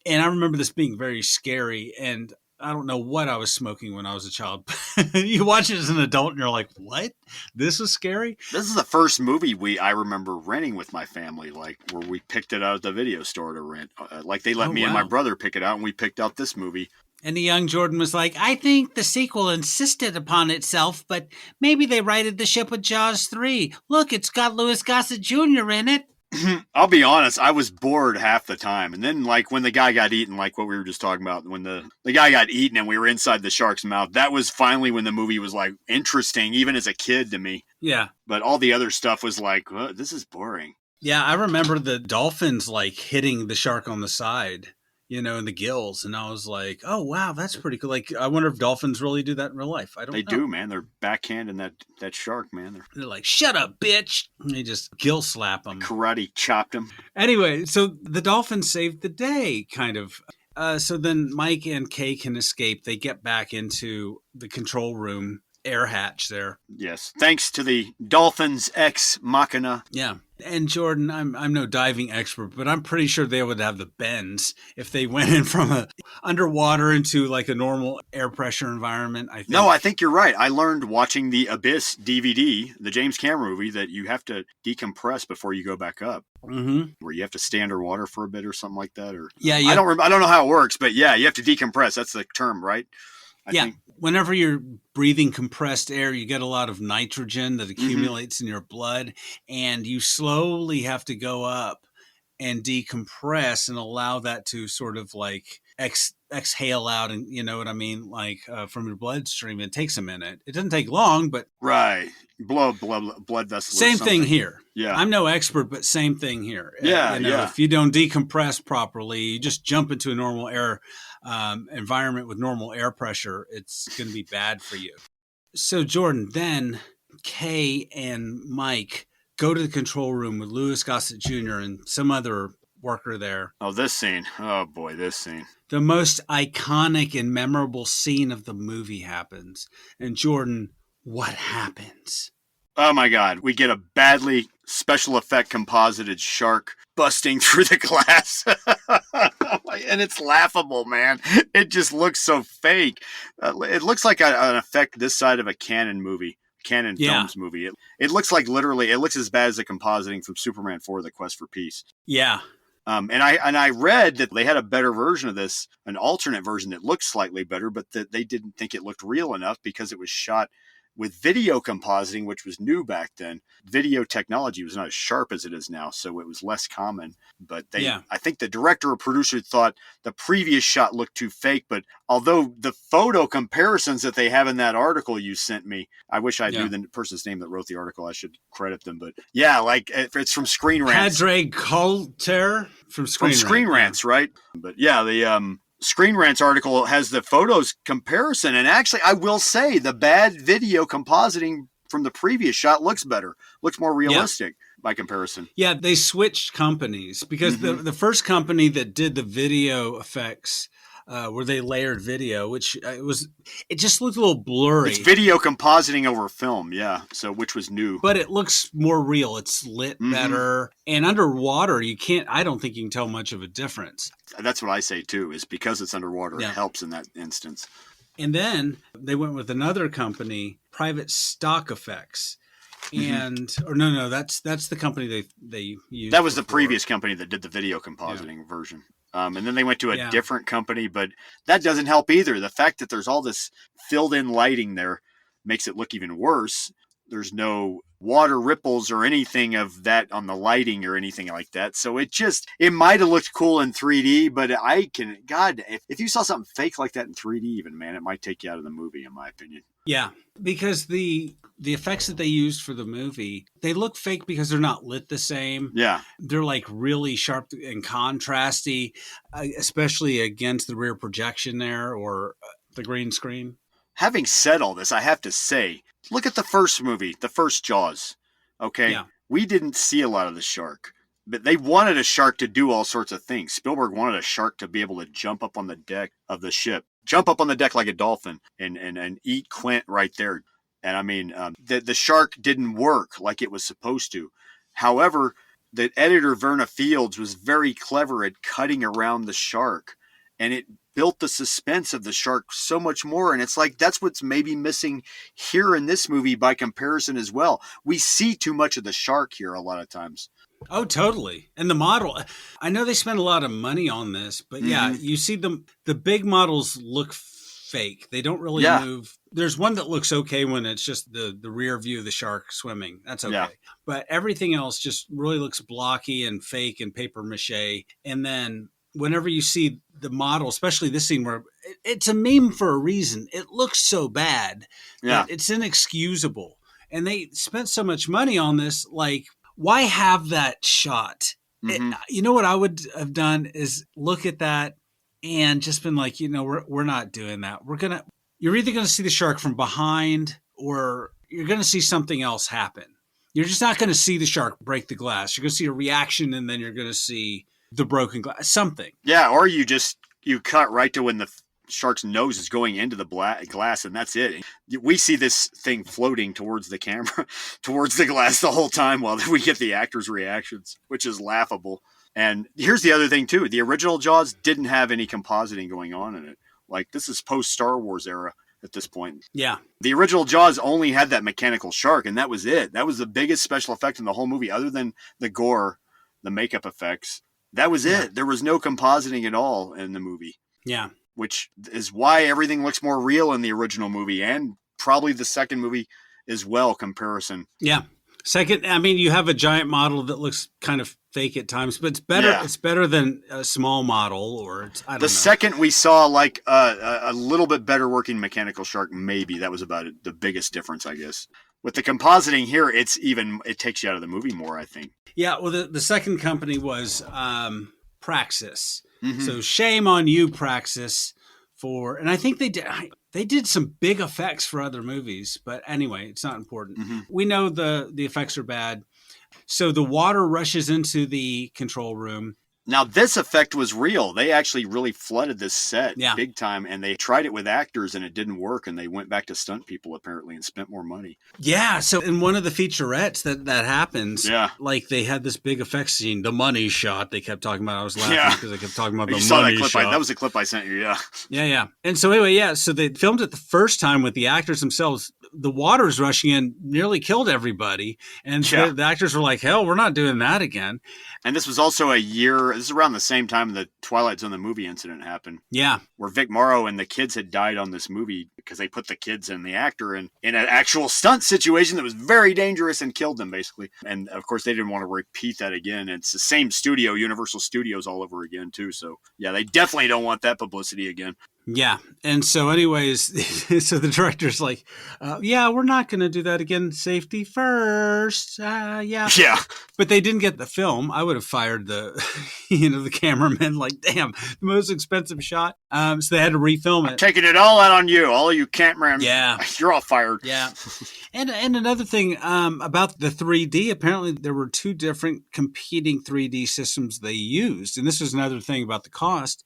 And I remember this being very scary. And I don't know what I was smoking when I was a child. You watch it as an adult and you're like, what? This is scary? This is the first movie I remember renting with my family, like where we picked it out at the video store to rent. Like they let me and my brother pick it out and we picked out this movie. And the young Jordan was like, I think the sequel insisted upon itself, but maybe they righted the ship with Jaws 3. Look, it's got Louis Gossett Jr. in it. I'll be honest, I was bored half the time. And then, like, when the guy got eaten, like what we were just talking about, when the guy got eaten and we were inside the shark's mouth, that was finally when the movie was, like, interesting, even as a kid to me. Yeah. But all the other stuff was like, this is boring. Yeah, I remember the dolphins like hitting the shark on the side, in the gills. And I was like, oh, wow, that's pretty cool. Like, I wonder if dolphins really do that in real life. I They don't know. do, man. They're backhanding that shark, man. They're like, shut up, bitch. And they just gill slap them. Karate chopped him. Anyway, so the dolphins saved the day, kind of. So then Mike and Kay can escape. They get back into the control room air hatch there. Yes, thanks to the Dolphins ex machina. Yeah. And Jordan, I'm no diving expert, but I'm pretty sure they would have the bends if they went in from a underwater into like a normal air pressure environment. I think. No, I think you're right. I learned watching the Abyss DVD, the James Cameron movie, that you have to decompress before you go back up. Mm-hmm. Where you have to stay underwater for a bit or something like that. Or yeah. I don't know how it works, but yeah, you have to decompress. That's the term, right? I think. Whenever you're breathing compressed air, you get a lot of nitrogen that accumulates in your blood, and you slowly have to go up and decompress and allow that to sort of like exhale out, and you know what I mean, like from your bloodstream. It takes a minute. It doesn't take long, but right, blood vessels. Same thing here. Yeah, I'm no expert, but same thing here. Yeah, If you don't decompress properly, you just jump into a normal air environment with normal air pressure. It's going to be bad for you. So Jordan, then Kay and Mike go to the control room with Louis Gossett Jr. and some other worker there. Oh, this scene. Oh boy, this scene. The most iconic and memorable scene of the movie happens. And Jordan, what happens? Oh my God, we get a badly special effect composited shark busting through the glass. And it's laughable, man. It just looks so fake. It looks like an effect this side of a Canon Films movie. It looks like literally, it looks as bad as the compositing from Superman 4, The Quest for Peace. Yeah. And I read that they had a better version of this, an alternate version that looked slightly better, but that they didn't think it looked real enough because it was shot with video compositing, which was new back then. Video technology was not as sharp as it is now, so it was less common. But I think the director or producer thought the previous shot looked too fake. But although the photo comparisons that they have in that article you sent me, I wish I knew the person's name that wrote the article. I should credit them. But yeah, like it's from Screen Rants. Padre Coulter from Screen Rants, right? But yeah, the Screen Rants article has the photos comparison, and actually I will say the bad video compositing from the previous shot looks better, looks more realistic by comparison. Yeah, they switched companies because the first company that did the video effects where they layered video, which it just looked a little blurry. It's video compositing over film, which was new. But it looks more real. It's lit better. And underwater, I don't think you can tell much of a difference. That's what I say too, is because it's underwater, it helps in that instance. And then they went with another company, Private Stock Effects. And that's the company they used. That was the previous company that did the video compositing version. And then they went to a different company, but that doesn't help either. The fact that there's all this filled in lighting there makes it look even worse. There's no water ripples or anything of that on the lighting or anything like that. So it might have looked cool in 3D, but if you saw something fake like that in 3D even, man, it might take you out of the movie, in my opinion. Yeah, because the effects that they used for the movie, they look fake because they're not lit the same. Yeah. They're like really sharp and contrasty, especially against the rear projection there or the green screen. Having said all this, I have to say, look at the first movie, the first Jaws. Okay? Yeah. We didn't see a lot of the shark. But they wanted a shark to do all sorts of things. Spielberg wanted a shark to be able to jump up on the deck of the ship. Jump up on the deck like a dolphin and eat Quint right there. And I mean, the shark didn't work like it was supposed to. However, the editor, Verna Fields, was very clever at cutting around the shark. And it built the suspense of the shark so much more. And it's like, that's what's maybe missing here in this movie by comparison as well. We see too much of the shark here a lot of times. Oh, totally. And the model, I know they spent a lot of money on this, but you see the big models look fake. They don't really move. There's one that looks okay when it's just the rear view of the shark swimming. That's okay. Yeah. But everything else just really looks blocky and fake and paper mache. And then whenever you see the model, especially this scene where it's a meme for a reason, it looks so bad that it's inexcusable. And they spent so much money on this, like, why have that shot? You know what I would have done is look at that and just been like, we're not doing that. You're either going to see the shark from behind or you're going to see something else happen. You're just not going to see the shark break the glass. You're going to see a reaction and then you're going to see the broken glass, something. Yeah, or you cut right to when the shark's nose is going into the glass, and that's it. We see this thing floating towards the camera, towards the glass the whole time while we get the actors' reactions, which is laughable. And here's the other thing, too. The original Jaws didn't have any compositing going on in it. Like, this is post-Star Wars era at this point. Yeah. The original Jaws only had that mechanical shark, and that was it. That was the biggest special effect in the whole movie, other than the gore, the makeup effects. That was it. There was no compositing at all in the movie. Yeah. Which is why everything looks more real in the original movie, and probably the second movie as well, comparison. Yeah. Second, I mean, you have a giant model that looks kind of fake at times, but it's better. Yeah. It's better than a small model, or I don't know. Second we saw like a little bit better working mechanical shark. Maybe that was about it, the biggest difference, I guess. With the compositing here, it takes you out of the movie more, I think. Yeah. Well, the second company was Praxis. Mm-hmm. So shame on you, Praxis, and I think they did some big effects for other movies, but anyway, it's not important. Mm-hmm. We know the effects are bad. So the water rushes into the control room. Now, this effect was real. They actually really flooded this set big time, and they tried it with actors, and it didn't work, and they went back to stunt people, apparently, and spent more money. Yeah, so in one of the featurettes that happens, like they had this big effects scene, the money shot they kept talking about. I was laughing because they kept talking about the money shot. That was the clip I sent you, yeah. Yeah. And so anyway, so they filmed it the first time with the actors themselves. The water's rushing in, nearly killed everybody, and the actors were like, hell, we're not doing that again. And this was also this is around the same time the Twilight Zone, the movie incident happened. Yeah. Where Vic Morrow and the kids had died on this movie because they put the kids and the actor in an actual stunt situation that was very dangerous and killed them, basically. And, of course, they didn't want to repeat that again. It's the same studio, Universal Studios, all over again, too. So, yeah, they definitely don't want that publicity again. Yeah. And so anyways, so the director's like, we're not going to do that again. Safety first. Yeah. Yeah. But they didn't get the film. I would have fired the cameraman, like, damn, the most expensive shot. So they had to refilm it. I'm taking it all out on you. All of you cameramen. Yeah. You're all fired. Yeah. And another thing about the 3D, apparently there were two different competing 3D systems they used. And this was another thing about the cost.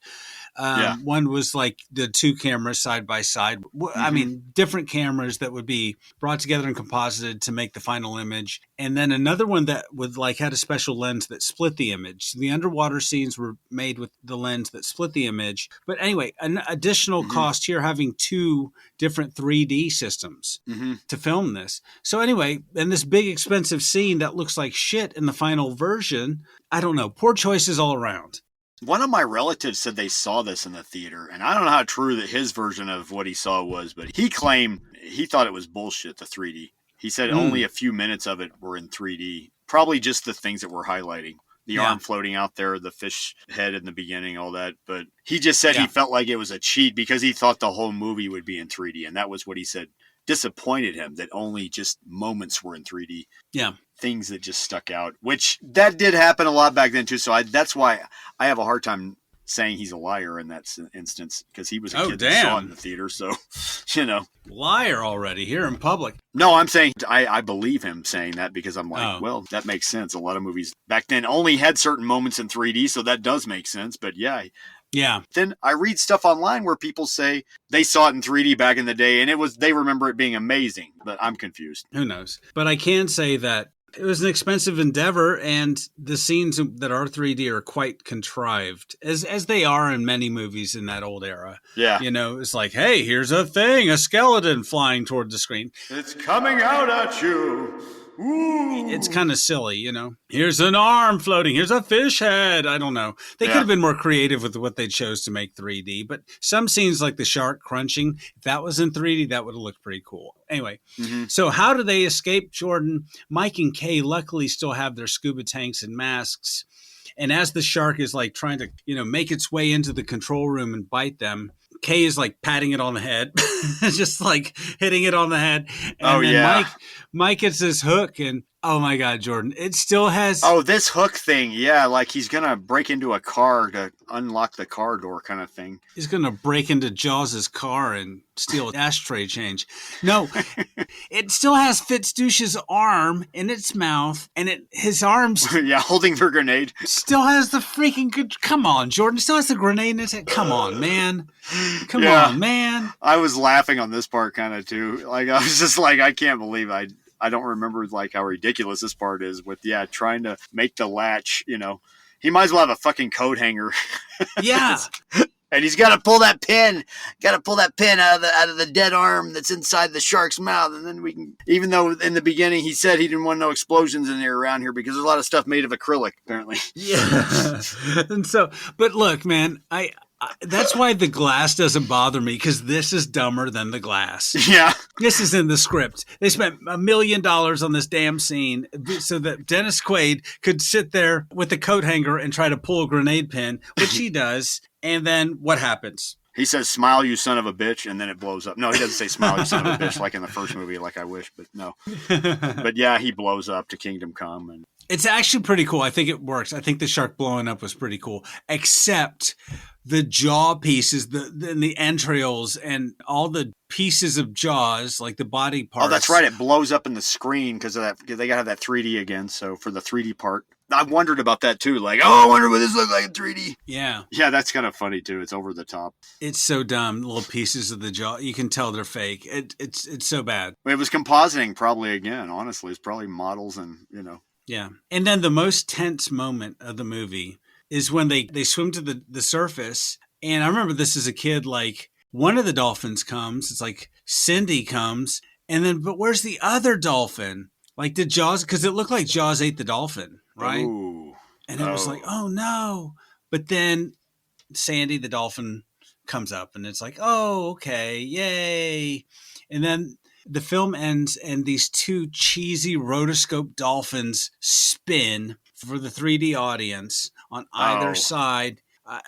One was like the two cameras side by side. I mean, different cameras that would be brought together and composited to make the final image. And then another one that would had a special lens that split the image. So the underwater scenes were made with the lens that split the image. But anyway, an additional cost here having two different 3D systems to film this. So anyway, and this big expensive scene that looks like shit in the final version, I don't know, poor choices all around. One of my relatives said they saw this in the theater, and I don't know how true that his version of what he saw was, but he claimed he thought it was bullshit, the 3D. He said only a few minutes of it were in 3D. Probably just the things that we're highlighting. The arm floating out there, the fish head in the beginning, all that. But he just said he felt like it was a cheat because he thought the whole movie would be in 3D, and that was what he said disappointed him, that only just moments were in 3D. Yeah. Things that just stuck out, which that did happen a lot back then too. So that's why I have a hard time saying he's a liar in that instance, because he was a kid that saw it in the theater. So, liar already here in public. No, I'm saying I believe him saying that because I'm like, well, that makes sense. A lot of movies back then only had certain moments in 3D. So that does make sense. But yeah. Then I read stuff online where people say they saw it in 3D back in the day and they remember it being amazing, but I'm confused. Who knows? But I can say that it was an expensive endeavor, and the scenes that are 3D are quite contrived, as they are in many movies in that old era. Yeah. It's like, hey, here's a skeleton flying toward the screen. It's coming out at you. Ooh. It's kind of silly, Here's an arm floating. Here's a fish head. I don't know. They could have been more creative with what they chose to make 3D. But some scenes like the shark crunching, if that was in 3D, that would have looked pretty cool. Anyway, so how do they escape, Jordan? Mike and Kay luckily still have their scuba tanks and masks. And as the shark is trying to, make its way into the control room and bite them, Kay is patting it on the head, just hitting it on the head. And then Mike gets this hook, and Oh my God, Jordan. It still has. Oh, this hook thing. Yeah, like he's going to break into a car to unlock the car door kind of thing. He's going to break into Jaws' car and steal ashtray change. No, it still has Fitzdouche's arm in its mouth, and his arms Yeah, holding the grenade. still has the freaking. Come on, Jordan. Still has the grenade in its head. Come on, man. Come Yeah. on, man. I was laughing on this part kind of too. Like, I was just like, I can't believe I don't remember like how ridiculous this part is with, trying to make the latch, He might as well have a fucking coat hanger. Yeah. And he's got to pull that pin. Got to pull that pin out of the dead arm that's inside the shark's mouth, and then we can. Even though in the beginning he said he didn't want no explosions in there around here because there's a lot of stuff made of acrylic apparently. Yeah. And so, but look, man, I that's why the glass doesn't bother me, because this is dumber than the glass. Yeah. This is in the script. They spent $1 million on this damn scene so that Dennis Quaid could sit there with a coat hanger and try to pull a grenade pin, which he does. And then what happens? He says, "Smile, you son of a bitch," and then it blows up. No, he doesn't say "Smile, you son of a bitch" like in the first movie, like I wish, but no. But yeah, he blows up to Kingdom Come. And It's actually pretty cool. I think it works. I think the shark blowing up was pretty cool, except the jaw pieces, the entrails, and all the pieces of Jaws, like the body parts. Oh, that's right. It blows up in the screen because of that. Cause they got to have that 3D again. So for the 3D part, I wondered about that too. Like, I wonder what this looks like in 3D. Yeah. Yeah, that's kind of funny too. It's over the top. It's so dumb. Little pieces of the jaw. You can tell they're fake. It's so bad. It was compositing probably again, honestly. It's probably models and, Yeah. And then the most tense moment of the movie is when they swim to the surface. And I remember this as a kid, like one of the dolphins comes. It's like Cindy comes. And then, but where's the other dolphin? Like did Jaws, because it looked like Jaws ate the dolphin, right? Ooh. And it was like, oh no. But then Sandy, the dolphin, comes up and it's like, oh, okay, yay. And then the film ends and these two cheesy rotoscope dolphins spin for the 3D audience on either side,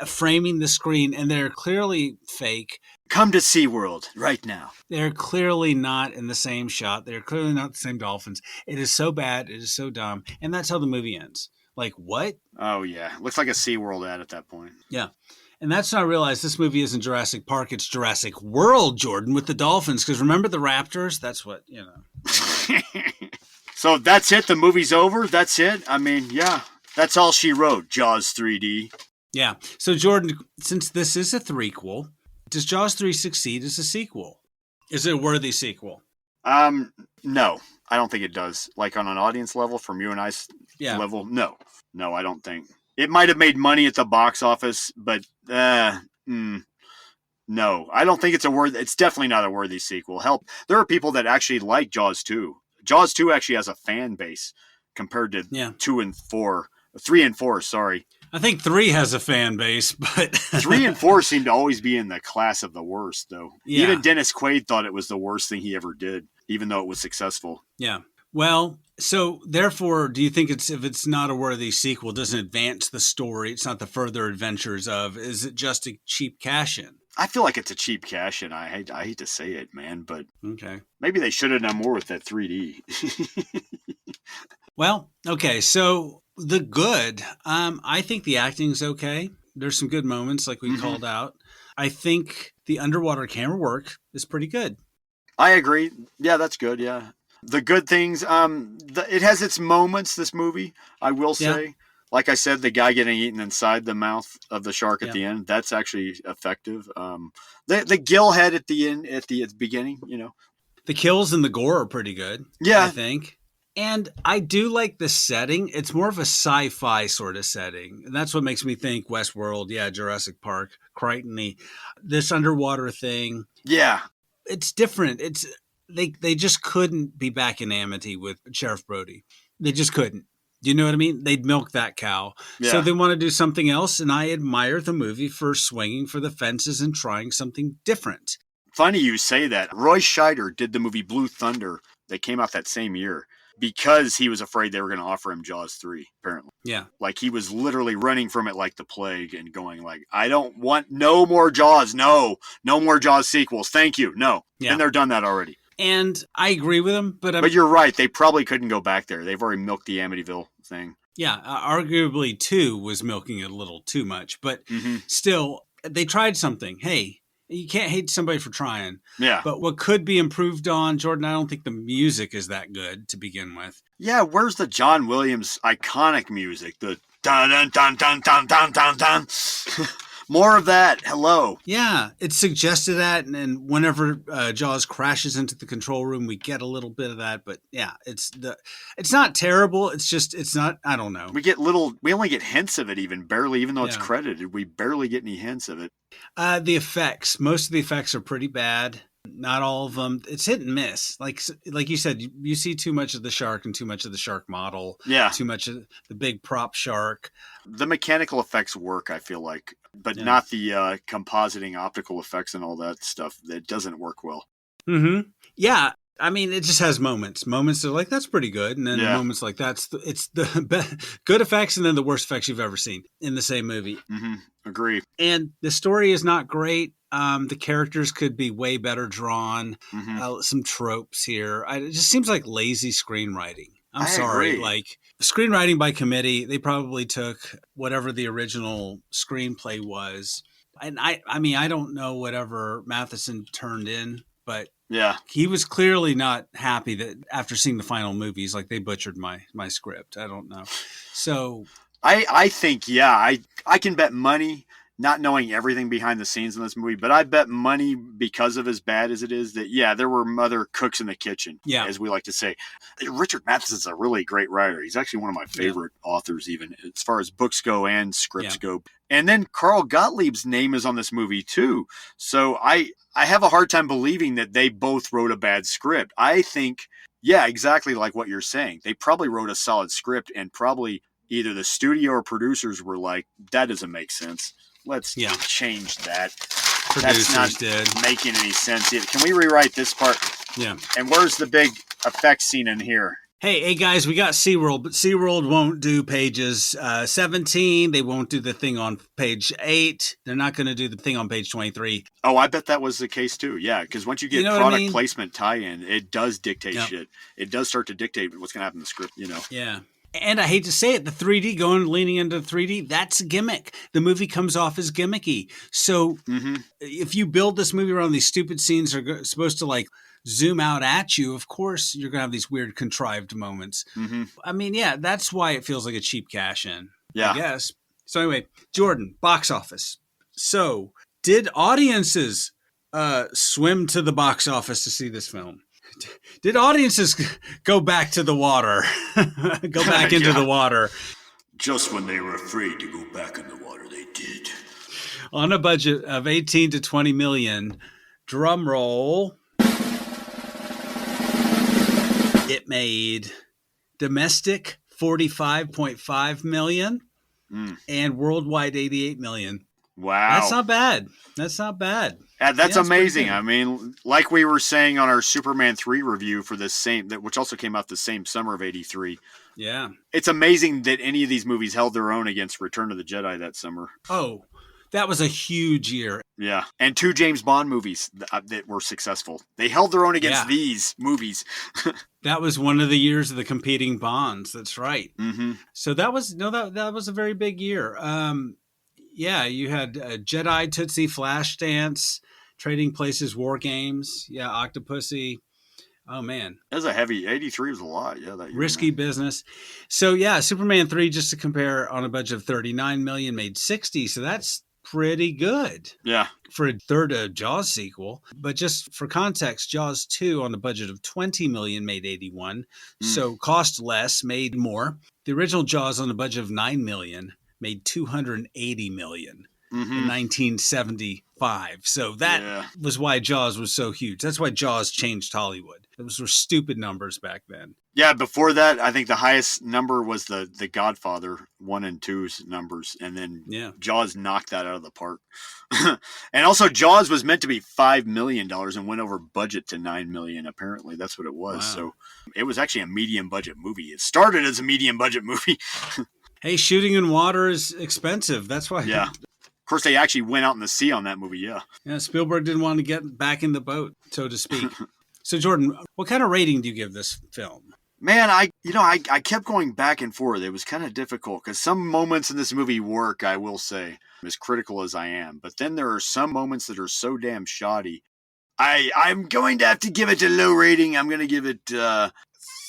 framing the screen, and they're clearly fake. Come to SeaWorld right now. They're clearly not in the same shot. They're clearly not the same dolphins. It is so bad. It is so dumb. And that's how the movie ends. Like, what? Oh, yeah. Looks like a SeaWorld ad at that point. Yeah. And that's when I realized this movie isn't Jurassic Park. It's Jurassic World, Jordan, with the dolphins. Because remember the raptors? That's what, So that's it? The movie's over? That's it? I mean, yeah. That's all she wrote. Jaws 3D. Yeah. So, Jordan, since this is a threequel, does Jaws 3 succeed as a sequel? Is it a worthy sequel? No. I don't think it does. Like on an audience level, from you and I's level, no. No, I don't think. It might have made money at the box office, but no. I don't think it's definitely not a worthy sequel. Hell, there are people that actually like Jaws 2. Jaws 2 actually has a fan base compared to 2 and 4. 3 and 4, sorry. I think 3 has a fan base, but 3 and 4 seem to always be in the class of the worst, though. Yeah. Even Dennis Quaid thought it was the worst thing he ever did, even though it was successful. Yeah. Well, so therefore, do you think if it's not a worthy sequel, doesn't advance the story? It's not the further adventures of. Is it just a cheap cash in? I feel like it's a cheap cash in. I hate to say it, man, but okay, maybe they should have done more with that 3D. Well, okay, so the good. I think the acting's okay. There's some good moments, like we called out. I think the underwater camera work is pretty good. I agree. Yeah, that's good. Yeah. The good things, it has its moments, this movie, I will say. Yeah. Like I said, the guy getting eaten inside the mouth of the shark at the end, that's actually effective. The gill head at the end, at the beginning, The kills and the gore are pretty good, I think. And I do like the setting. It's more of a sci-fi sort of setting. And that's what makes me think Westworld, Jurassic Park, Crichton, this underwater thing. Yeah. It's different. They just couldn't be back in Amity with Sheriff Brody. They just couldn't. Do you know what I mean? They'd milk that cow. Yeah. So they want to do something else, and I admire the movie for swinging for the fences and trying something different. Funny you say that. Roy Scheider did the movie Blue Thunder that came out that same year because he was afraid they were going to offer him Jaws 3, apparently. Yeah. Like he was literally running from it like the plague and going like, I don't want no more Jaws. No more Jaws sequels. Thank you. No. Yeah. And they're done that already. And I agree with him, but you're right. They probably couldn't go back there. They've already milked the Amityville thing. Yeah, arguably 2 was milking it a little too much, but still, they tried something. Hey, you can't hate somebody for trying. Yeah. But what could be improved on, Jordan, I don't think the music is that good to begin with. Yeah, where's the John Williams iconic music? The dun dun dun dun dun dun dun dun. More of that. Hello. Yeah, it suggested that, and whenever Jaws crashes into the control room, we get a little bit of that. But yeah, it's not terrible. It's not. I don't know. We only get hints of it, even barely. Even though it's credited, we barely get any hints of it. The effects. Most of the effects are pretty bad. Not all of them. It's hit and miss. Like you said, you see too much of the shark and too much of the shark model. Yeah. Too much of the big prop shark. The mechanical effects work, I feel like, but not the compositing optical effects and all that stuff. That doesn't work well. Mm-hmm. Yeah. I mean, it just has moments. Moments that are like, that's pretty good. And then moments like it's the good effects and then the worst effects you've ever seen in the same movie. Mm-hmm. Agree. And the story is not great. The characters could be way better drawn. Some tropes here. It just seems like lazy screenwriting. I'm sorry. Agree. Like screenwriting by committee, they probably took whatever the original screenplay was. And I mean, I don't know whatever Matheson turned in, but he was clearly not happy that after seeing the final movie, he's like, they butchered my script. I don't know. So I think, I can bet money, not knowing everything behind the scenes in this movie, but I bet money, because of as bad as it is, that, there were other cooks in the kitchen, as we like to say. Richard Matheson's a really great writer. He's actually one of my favorite authors, even as far as books go and scripts go. And then Carl Gottlieb's name is on this movie, too. So I have a hard time believing that they both wrote a bad script. I think, exactly like what you're saying. They probably wrote a solid script, and probably either the studio or producers were like, that doesn't make sense. Let's change that. Producers That's not making any sense either. Can we rewrite this part? Yeah. And where's the big effects scene in here? Hey guys, we got SeaWorld, but SeaWorld won't do pages 17. They won't do the thing on page 8. They're not going to do the thing on page 23. Oh, I bet that was the case too. Yeah, because once you get product placement tie-in, it does dictate shit. It does start to dictate what's going to happen in the script, Yeah. And I hate to say it, the 3D leaning into 3D, that's a gimmick. The movie comes off as gimmicky. So if you build this movie around these stupid scenes that are supposed to like zoom out at you, of course you're going to have these weird contrived moments. I mean, that's why it feels like a cheap cash in, I guess. So anyway, Jordan, box office. So did audiences swim to the box office to see this film? Did audiences go back to the water? Go back into the water? Just when they were afraid to go back in the water, they did. On a budget of 18 to 20 million, drum roll, it made domestic 45.5 million and worldwide 88 million. Wow. That's not bad. That's amazing. I mean, like we were saying on our Superman 3 review for this which also came out the same summer of 83. Yeah. It's amazing that any of these movies held their own against Return of the Jedi that summer. Oh, that was a huge year. Yeah. And 2 James Bond movies that were successful. They held their own against these movies. That was one of the years of the competing Bonds. That's right. So that was a very big year. You had Jedi, Tootsie, Flashdance, Trading Places, War Games. Yeah, Octopussy. Oh, man. That was a heavy, 83 was a lot. Yeah, that year. Risky business. So, Superman 3, just to compare, on a budget of 39 million, made 60. So that's pretty good. Yeah. For a third Jaws sequel. But just for context, Jaws 2 on a budget of 20 million made 81. So cost less, made more. The original Jaws on a budget of 9 million made 280 million in 1975. So that was why Jaws was so huge. That's why Jaws changed Hollywood. Those were stupid numbers back then. Yeah, before that, I think the highest number was the Godfather 1 and 2's numbers. And then Jaws knocked that out of the park. And also, Jaws was meant to be $5 million and went over budget to $9 million, apparently. That's what it was. Wow. So it was actually a medium budget movie. It started as a medium budget movie. Hey, shooting in water is expensive. That's why. Yeah. Of course, they actually went out in the sea on that movie, Yeah, Spielberg didn't want to get back in the boat, so to speak. So, Jordan, what kind of rating do you give this film? Man, I kept going back and forth. It was kind of difficult because some moments in this movie work, I will say, as critical as I am. But then there are some moments that are so damn shoddy. I'm going to have to give it a low rating. I'm going to give it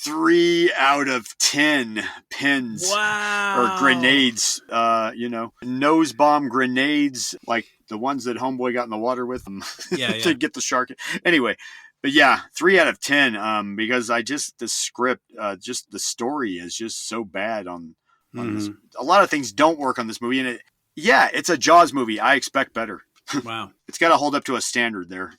3 out of 10 pins or grenades. Nose bomb grenades, like the ones that Homeboy got in the water with to get the shark. Anyway. But yeah, 3 out of 10. Because the script, just the story is just so bad on this. A lot of things don't work on this movie, and it's a Jaws movie. I expect better. Wow, it's got to hold up to a standard there,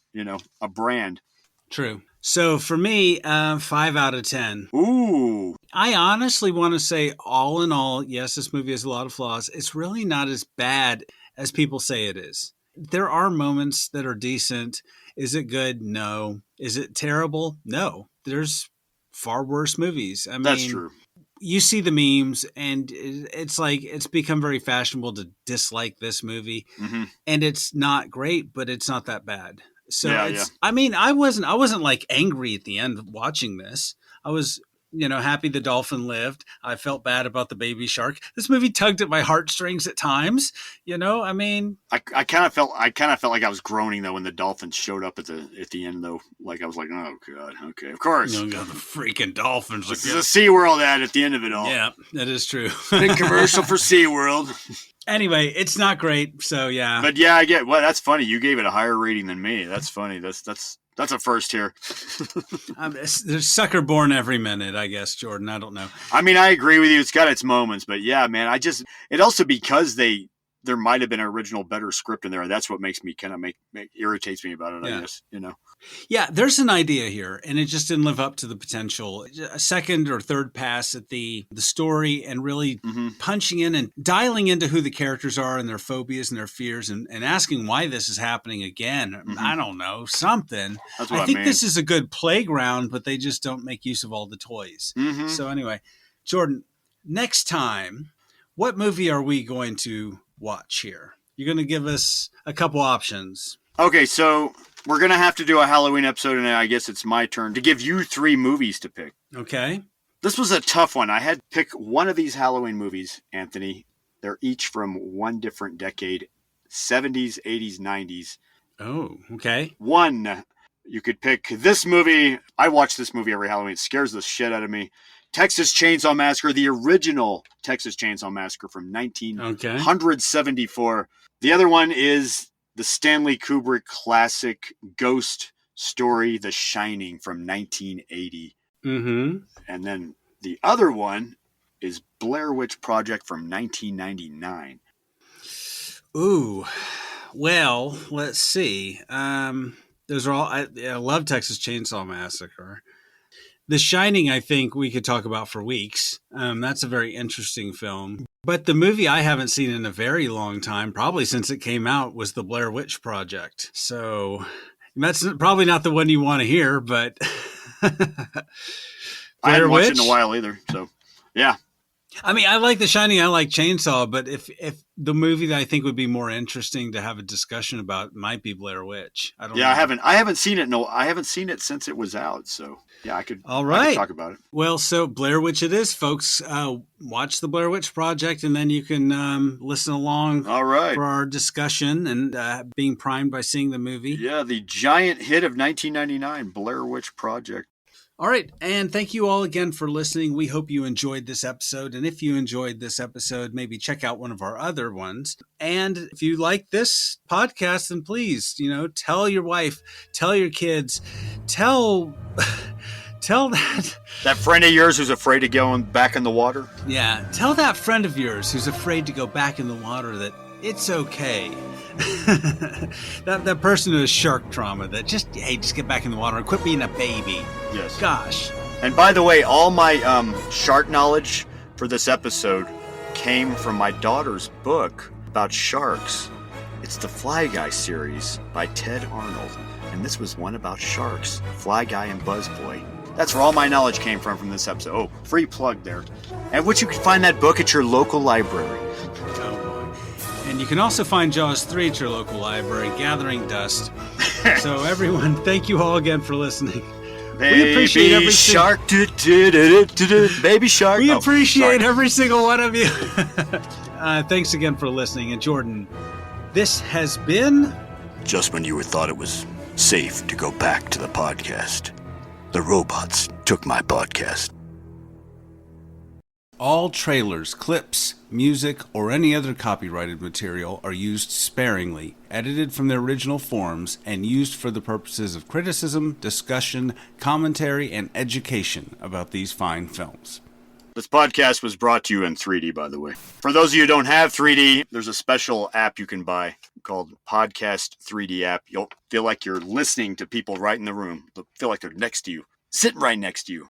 a brand. True. So for me, 5 out of 10. Ooh. I honestly want to say, all in all, yes, this movie has a lot of flaws. It's really not as bad as people say it is. There are moments that are decent. Is it good? No. Is it terrible? No. There's far worse movies. I mean, that's true. You see the memes, and it's like it's become very fashionable to dislike this movie, and it's not great, but it's not that bad. So I mean, I wasn't like angry at the end of watching this. I was, happy the dolphin lived. I felt bad about the baby shark. This movie tugged at my heartstrings at times. I mean, I kind of felt like I was groaning though when the dolphin showed up at the end though. Like I was like, oh god, okay, of course. Got the freaking dolphins. This is a SeaWorld ad at the end of it all. Yeah, that is true. Big commercial for SeaWorld. Anyway, it's not great. So yeah. But yeah, I get. Well, that's funny. You gave it a higher rating than me. That's funny. That's a first here. There's sucker born every minute, I guess, Jordan. I don't know. I mean, I agree with you. It's got its moments, but yeah, man, it also because there might have been an original better script in there. That's what makes me kind of irritates me about it, I guess, Yeah, there's an idea here, and it just didn't live up to the potential. A second or third pass at the story and really punching in and dialing into who the characters are and their phobias and their fears and asking why this is happening again. I don't know, something. I think this is a good playground, but they just don't make use of all the toys. So anyway, Jordan, next time, what movie are we going to watch here? You're going to give us a couple options. Okay, so we're going to have to do a Halloween episode, and I guess it's my turn to give you 3 movies to pick. Okay. This was a tough one. I had to pick one of these Halloween movies, Anthony. They're each from one different decade, 70s, 80s, 90s. Oh, okay. One, you could pick this movie. I watch this movie every Halloween. It scares the shit out of me. Texas Chainsaw Massacre, the original Texas Chainsaw Massacre from 1974. The other one is the Stanley Kubrick classic ghost story, The Shining from 1980. And then the other one is Blair Witch Project from 1999. Ooh, well, let's see. Those are all. I love Texas Chainsaw Massacre. The Shining, I think we could talk about for weeks. That's a very interesting film. But the movie I haven't seen in a very long time, probably since it came out, was The Blair Witch Project. So that's probably not the one you want to hear, but I haven't watched it in a while either. So, yeah. I mean, I like The Shining, I like Chainsaw, but if the movie that I think would be more interesting to have a discussion about might be Blair Witch. I don't know. I haven't seen it. No, I haven't seen it since it was out. So yeah, I could talk about it. Well, so Blair Witch it is, folks. Watch the Blair Witch Project, and then you can listen along. All right. For our discussion and being primed by seeing the movie. Yeah, the giant hit of 1999, Blair Witch Project. All right, and thank you all again for listening. We hope you enjoyed this episode, and if you enjoyed this episode, maybe check out one of our other ones. And if you like this podcast, then please, tell your wife, tell your kids, tell that friend of yours who's afraid to go back in the water. Yeah, tell that friend of yours who's afraid to go back in the water that it's okay. that person who has shark trauma that just get back in the water and quit being a baby. Yes. Gosh. And by the way, all my shark knowledge for this episode came from my daughter's book about sharks. It's the Fly Guy series by Ted Arnold. And this was one about sharks, Fly Guy and Buzz Boy. That's where all my knowledge came from this episode. Oh, free plug there. And which you can find that book at your local library. And you can also find Jaws 3 at your local library, Gathering Dust. So everyone, thank you all again for listening. We appreciate Baby shark, baby shark. We Oh, appreciate sorry. every single one of you. Thanks again for listening. And Jordan, this has been... Just when you thought it was safe to go back to the podcast, the robots took my podcast. All trailers, clips, music, or any other copyrighted material are used sparingly, edited from their original forms, and used for the purposes of criticism, discussion, commentary, and education about these fine films. This podcast was brought to you in 3D, by the way. For those of you who don't have 3D, there's a special app you can buy called Podcast 3D app. You'll feel like you're listening to people right in the room. They'll feel like they're next to you, sitting right next to you.